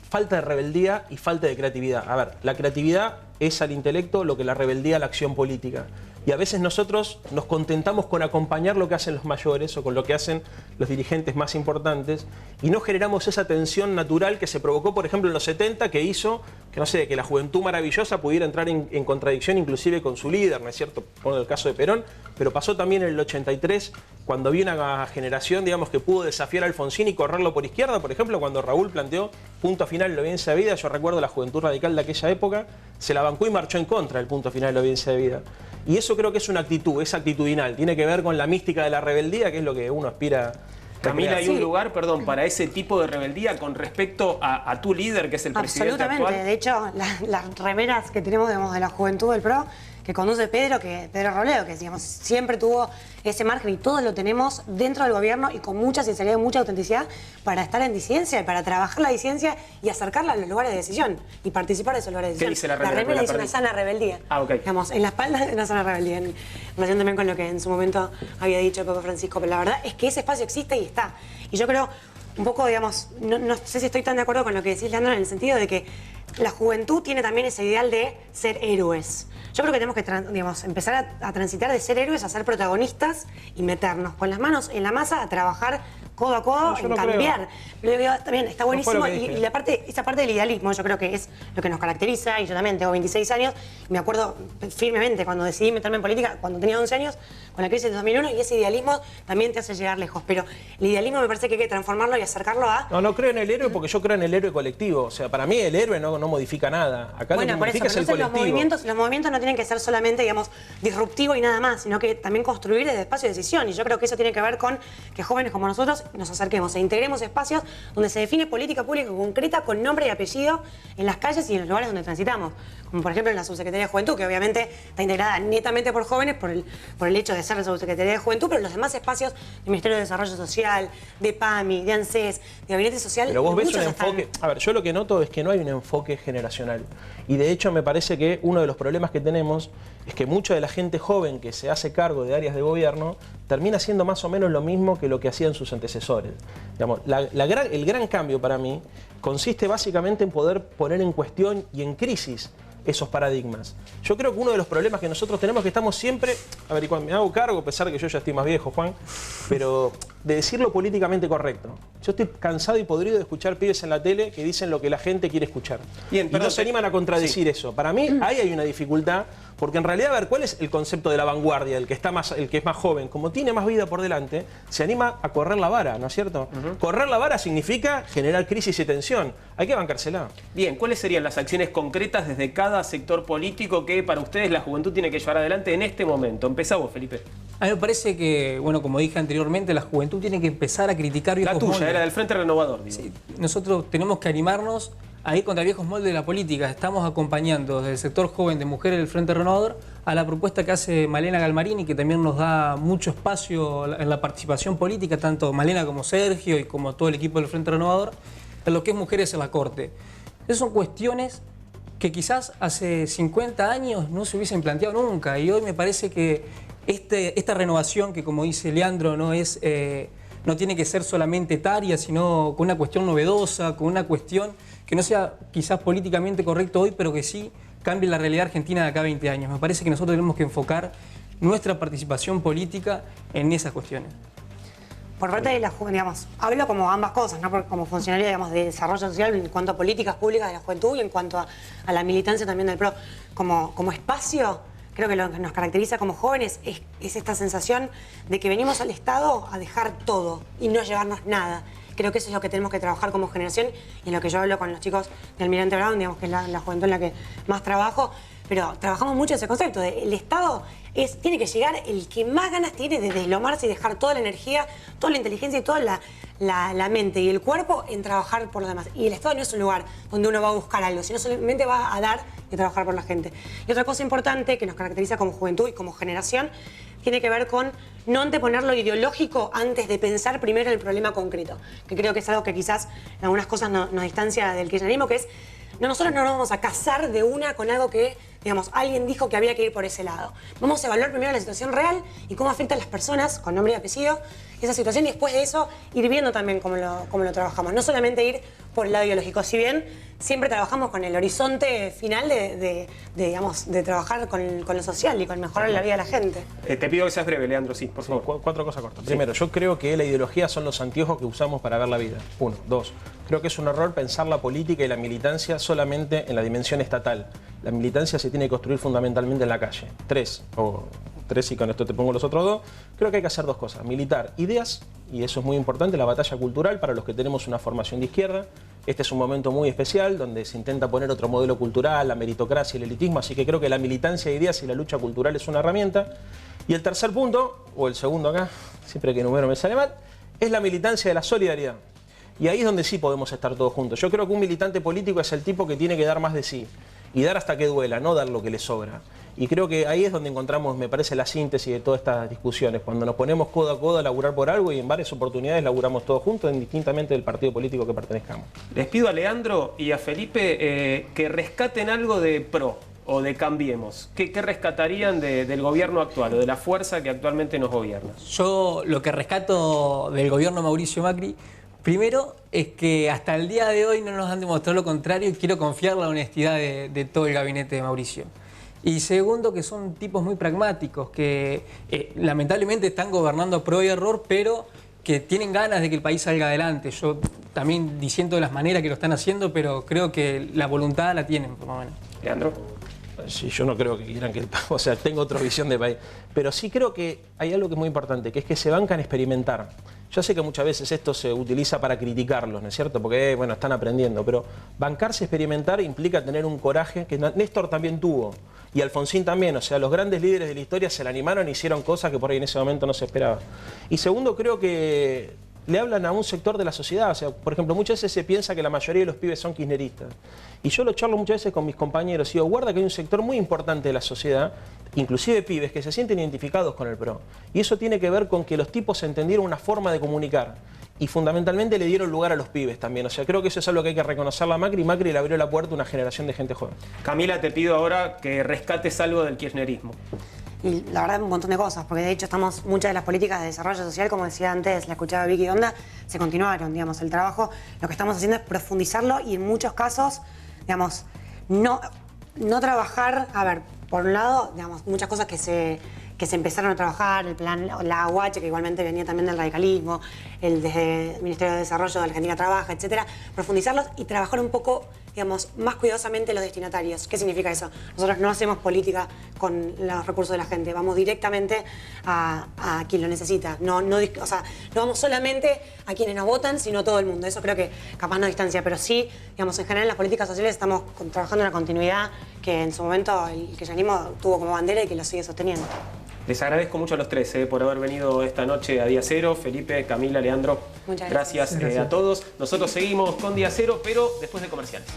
falta de rebeldía y falta de creatividad. A ver, la creatividad es al intelecto lo que la rebeldía a la acción política. Y a veces nosotros nos contentamos con acompañar lo que hacen los mayores o con lo que hacen los dirigentes más importantes y no generamos esa tensión natural que se provocó, por ejemplo, en los 70, que hizo no sé, que la juventud maravillosa pudiera entrar en contradicción inclusive con su líder, ¿no es cierto? Por el caso de Perón, pero pasó también en el 83, cuando había una generación, digamos, que pudo desafiar a Alfonsín y correrlo por izquierda, por ejemplo, cuando Raúl planteó punto final de la obediencia de vida. Yo recuerdo la juventud radical de aquella época, se la bancó y marchó en contra del punto final de la obediencia de vida. Y eso creo que es una actitud, es actitudinal, tiene que ver con la mística de la rebeldía, que es lo que uno aspira. Camila, ¿hay un lugar, perdón, para ese tipo de rebeldía con respecto a tu líder, que es el presidente actual? Absolutamente. De hecho, las remeras que tenemos, digamos, de la juventud del PRO, que conduce Pedro Robledo, que digamos, siempre tuvo ese margen y todos lo tenemos dentro del gobierno y con mucha sinceridad y mucha autenticidad para estar en disidencia y para trabajar la disidencia y acercarla a los lugares de decisión y participar de esos lugares de decisión. ¿Qué dice la remera? La remera dice una sana rebeldía. Ah, ok. Digamos, en la espalda de una sana rebeldía, en relación también con lo que en su momento había dicho Papa Francisco, pero la verdad es que ese espacio existe y está. Y yo creo, un poco, digamos, no sé si estoy tan de acuerdo con lo que decís, Leandro, en el sentido de que la juventud tiene también ese ideal de ser héroes. Yo creo que tenemos que empezar a transitar de ser héroes a ser protagonistas y meternos con las manos en la masa a trabajar codo a codo en cambiar. Pero también está buenísimo y esa parte del idealismo yo creo que es lo que nos caracteriza y yo también tengo 26 años y me acuerdo firmemente cuando decidí meterme en política cuando tenía 11 años con la crisis de 2001 y ese idealismo también te hace llegar lejos, pero el idealismo me parece que hay que transformarlo y acercarlo a... No creo en el héroe porque yo creo en el héroe colectivo, o sea, para mí el héroe no modifica nada, acá lo que modifica es el colectivo. Los movimientos no tienen que ser solamente, digamos, disruptivos y nada más, sino que también construir desde espacio de decisión y yo creo que eso tiene que ver con que jóvenes como nosotros nos acerquemos e integremos espacios donde se define política pública concreta con nombre y apellido en las calles y en los lugares donde transitamos. Como por ejemplo en la Subsecretaría de Juventud, que obviamente está integrada netamente por jóvenes por el hecho de ser la Subsecretaría de Juventud, pero los demás espacios del Ministerio de Desarrollo Social, de PAMI, de ANSES, de Gabinete Social... Pero vos ves un enfoque... A ver, yo lo que noto es que no hay un enfoque generacional. Y de hecho me parece que uno de los problemas que tenemos es que mucha de la gente joven que se hace cargo de áreas de gobierno termina haciendo más o menos lo mismo que lo que hacían sus antecesores. Digamos, el gran cambio para mí consiste básicamente en poder poner en cuestión y en crisis esos paradigmas. Yo creo que uno de los problemas que nosotros tenemos es que estamos siempre, a ver, y cuando me hago cargo, a pesar de que yo ya estoy más viejo, Juan, pero de decirlo políticamente correcto. Yo estoy cansado y podrido de escuchar pibes en la tele que dicen lo que la gente quiere escuchar. Bien, y no se animan a contradecir eso. Para mí ahí hay una dificultad, porque en realidad, a ver, ¿cuál es el concepto de la vanguardia? El que es más joven, como tiene más vida por delante, se anima a correr la vara, ¿no es cierto? Correr la vara significa generar crisis y tensión. Hay que bancársela. Bien, ¿cuáles serían las acciones concretas desde cada sector político que para ustedes la juventud tiene que llevar adelante en este momento? Empezamos, Felipe. A mí me parece que, bueno, como dije anteriormente, la juventud tiene que empezar a criticar viejos moldes. La tuya, era del Frente Renovador, digo. Sí, nosotros tenemos que animarnos a ir contra viejos moldes de la política. Estamos acompañando desde el sector joven de mujeres del Frente Renovador a la propuesta que hace Malena Galmarini, que también nos da mucho espacio en la participación política, tanto Malena como Sergio y como todo el equipo del Frente Renovador, en lo que es mujeres en la Corte. Esas son cuestiones que quizás hace 50 años no se hubiesen planteado nunca y hoy me parece que esta renovación que, como dice Leandro, no tiene que ser solamente etaria, sino con una cuestión novedosa, con una cuestión que no sea quizás políticamente correcto hoy, pero que sí cambie la realidad argentina de acá a 20 años. Me parece que nosotros tenemos que enfocar nuestra participación política en esas cuestiones. Por parte de la juventud, digamos, hablo como ambas cosas, ¿no? Como funcionaria, digamos, de desarrollo social en cuanto a políticas públicas de la juventud y en cuanto a la militancia también del PRO. Como espacio, creo que lo que nos caracteriza como jóvenes es esta sensación de que venimos al Estado a dejar todo y no llevarnos nada. Creo que eso es lo que tenemos que trabajar como generación y en lo que yo hablo con los chicos de Almirante Brown, digamos que es la juventud en la que más trabajo, pero trabajamos mucho ese concepto de el Estado tiene que llegar el que más ganas tiene de deslomarse y dejar toda la energía, toda la inteligencia y toda la mente y el cuerpo en trabajar por los demás. Y el Estado no es un lugar donde uno va a buscar algo, sino solamente va a dar y a trabajar por la gente. Y otra cosa importante que nos caracteriza como juventud y como generación tiene que ver con no anteponer lo ideológico antes de pensar primero en el problema concreto, que creo que es algo que quizás en algunas cosas nos distancia del kirchnerismo, que es nosotros no nos vamos a casar de una con algo que digamos, alguien dijo que había que ir por ese lado. Vamos a evaluar primero la situación real y cómo afecta a las personas, con nombre y apellido, esa situación, y después de eso ir viendo también cómo lo trabajamos. No solamente ir por el lado ideológico, si bien siempre trabajamos con el horizonte final digamos, de trabajar con lo social y con mejorar la vida de la gente. Te pido que seas breve, Leandro, sí, por favor. 4 cosas cortas. Primero, yo creo que la ideología son los anteojos que usamos para ver la vida. 1. 2. Creo que es un error pensar la política y la militancia solamente en la dimensión estatal. La militancia se tiene que construir fundamentalmente en la calle. 3, y con esto te pongo los otros 2, creo que hay que hacer 2 cosas. Militar ideas, y eso es muy importante, la batalla cultural para los que tenemos una formación de izquierda. Este es un momento muy especial donde se intenta poner otro modelo cultural, la meritocracia, el elitismo, así que creo que la militancia de ideas y la lucha cultural es una herramienta. Y el tercer punto, o el segundo acá, siempre que número me sale mal, es la militancia de la solidaridad. Y ahí es donde sí podemos estar todos juntos. Yo creo que un militante político es el tipo que tiene que dar más de sí. Y dar hasta que duela, no dar lo que le sobra. Y creo que ahí es donde encontramos, me parece, la síntesis de todas estas discusiones. Cuando nos ponemos codo a codo a laburar por algo y en varias oportunidades laburamos todos juntos, indistintamente del partido político que pertenezcamos. Les pido a Leandro y a Felipe que rescaten algo de PRO o de Cambiemos. ¿Qué rescatarían del gobierno actual o de la fuerza que actualmente nos gobierna? Yo lo que rescato del gobierno Mauricio Macri, primero, es que hasta el día de hoy no nos han demostrado lo contrario y quiero confiar en la honestidad de todo el gabinete de Mauricio. Y segundo, que son tipos muy pragmáticos, que lamentablemente están gobernando a prueba y error, pero que tienen ganas de que el país salga adelante. Yo también diciendo de las maneras que lo están haciendo, pero creo que la voluntad la tienen, por lo menos. Leandro. Sí, yo no creo que quieran que el país, o sea, tengo otra visión de país, pero sí creo que hay algo que es muy importante, que es que se bancan a experimentar. Yo sé que muchas veces esto se utiliza para criticarlos, ¿no es cierto? Porque, bueno, están aprendiendo, pero bancarse a experimentar implica tener un coraje que Néstor también tuvo, y Alfonsín también, o sea, los grandes líderes de la historia se la animaron e hicieron cosas que por ahí en ese momento no se esperaba. Y segundo, creo que le hablan a un sector de la sociedad. O sea, por ejemplo, muchas veces se piensa que la mayoría de los pibes son kirchneristas. Y yo lo charlo muchas veces con mis compañeros y digo, guarda que hay un sector muy importante de la sociedad, inclusive pibes, que se sienten identificados con el PRO. Y eso tiene que ver con que los tipos entendieron una forma de comunicar. Y fundamentalmente le dieron lugar a los pibes también. O sea, creo que eso es algo que hay que reconocerle a Macri. Macri le abrió la puerta a una generación de gente joven. Camila, te pido ahora que rescates algo del kirchnerismo. Y la verdad, un montón de cosas, porque de hecho muchas de las políticas de desarrollo social, como decía antes, la escuchaba Vicky Donda, se continuaron, digamos, el trabajo. Lo que estamos haciendo es profundizarlo y en muchos casos, digamos, no trabajar, a ver, por un lado, digamos, muchas cosas que se empezaron a trabajar, el plan, la AUH, que igualmente venía también del radicalismo, el desde el Ministerio de Desarrollo de Argentina Trabaja, etcétera, profundizarlos y trabajar un poco, digamos, más cuidadosamente los destinatarios. ¿Qué significa eso? Nosotros no hacemos política con los recursos de la gente, vamos directamente a quien lo necesita. No vamos solamente a quienes nos votan, sino a todo el mundo. Eso creo que capaz no distancia, pero sí, digamos, en general en las políticas sociales estamos trabajando en la continuidad que en su momento el kirchnerismo tuvo como bandera y que lo sigue sosteniendo. Les agradezco mucho a los tres por haber venido esta noche a Día Cero. Felipe, Camila, Leandro, muchas gracias a todos. Nosotros seguimos con Día Cero, pero después de comerciales.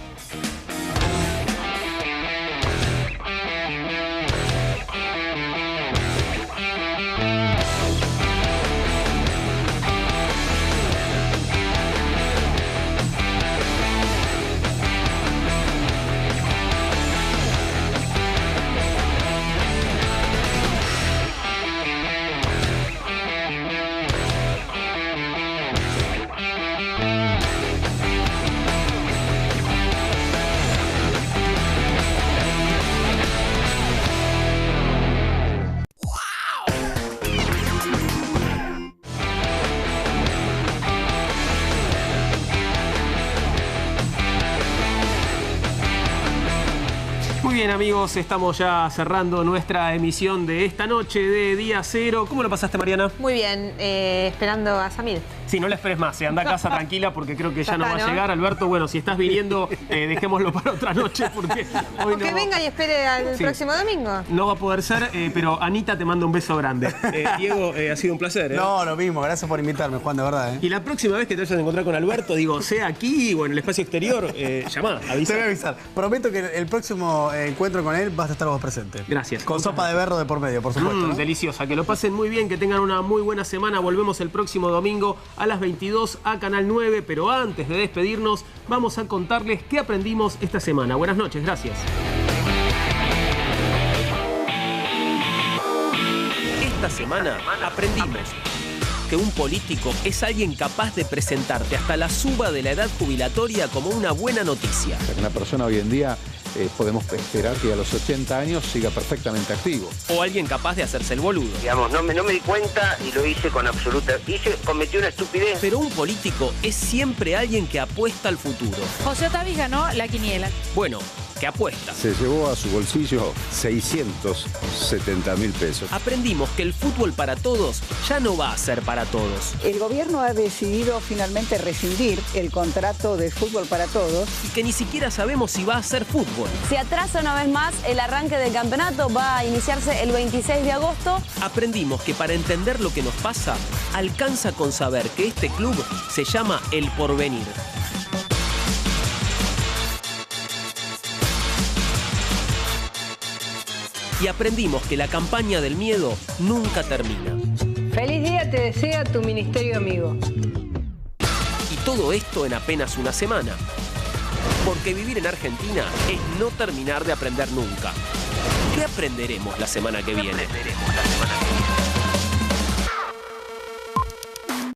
Muy bien, amigos, estamos ya cerrando nuestra emisión de esta noche de Día Cero. ¿Cómo lo pasaste, Mariana? Muy bien, esperando a Samir. Sí, no la esperes más, anda a casa tranquila porque creo que ya no va a llegar. Alberto, bueno, si estás viniendo, dejémoslo para otra noche porque hoy que venga y espere al próximo domingo. No va a poder ser, pero Anita te manda un beso grande. Diego, ha sido un placer. No, lo mismo, gracias por invitarme, Juan, de verdad. Y la próxima vez que te vayas a encontrar con Alberto, digo, sea aquí o en el espacio exterior, llamá, avisa. Te voy a avisar. Prometo que el próximo encuentro con él vas a estar vos presente. Gracias. Con sopa de berro de por medio, por supuesto. ¿no? Deliciosa. Que lo pasen muy bien, que tengan una muy buena semana. Volvemos el próximo domingo a las 22 a Canal 9. Pero antes de despedirnos, vamos a contarles qué aprendimos esta semana. Buenas noches, gracias. esta semana aprendimos que un político es alguien capaz de presentarte hasta la suba de la edad jubilatoria como una buena noticia. Una persona hoy en día podemos esperar que a los 80 años siga perfectamente activo. O alguien capaz de hacerse el boludo. Digamos, no me di cuenta y lo hice con absoluta... cometí una estupidez. Pero un político es siempre alguien que apuesta al futuro. José Otavis ganó la quiniela. Bueno, que apuesta. Se llevó a su bolsillo 670.000 pesos. Aprendimos que el fútbol para todos ya no va a ser para todos. El gobierno ha decidido finalmente rescindir el contrato de fútbol para todos. Y que ni siquiera sabemos si va a ser fútbol. Se atrasa una vez más el arranque del campeonato, va a iniciarse el 26 de agosto. Aprendimos que para entender lo que nos pasa, alcanza con saber que este club se llama El Porvenir. Y aprendimos que la campaña del miedo nunca termina. Feliz día te desea tu ministerio amigo. Y todo esto en apenas una semana. Porque vivir en Argentina es no terminar de aprender nunca. ¿Qué aprenderemos la semana que viene?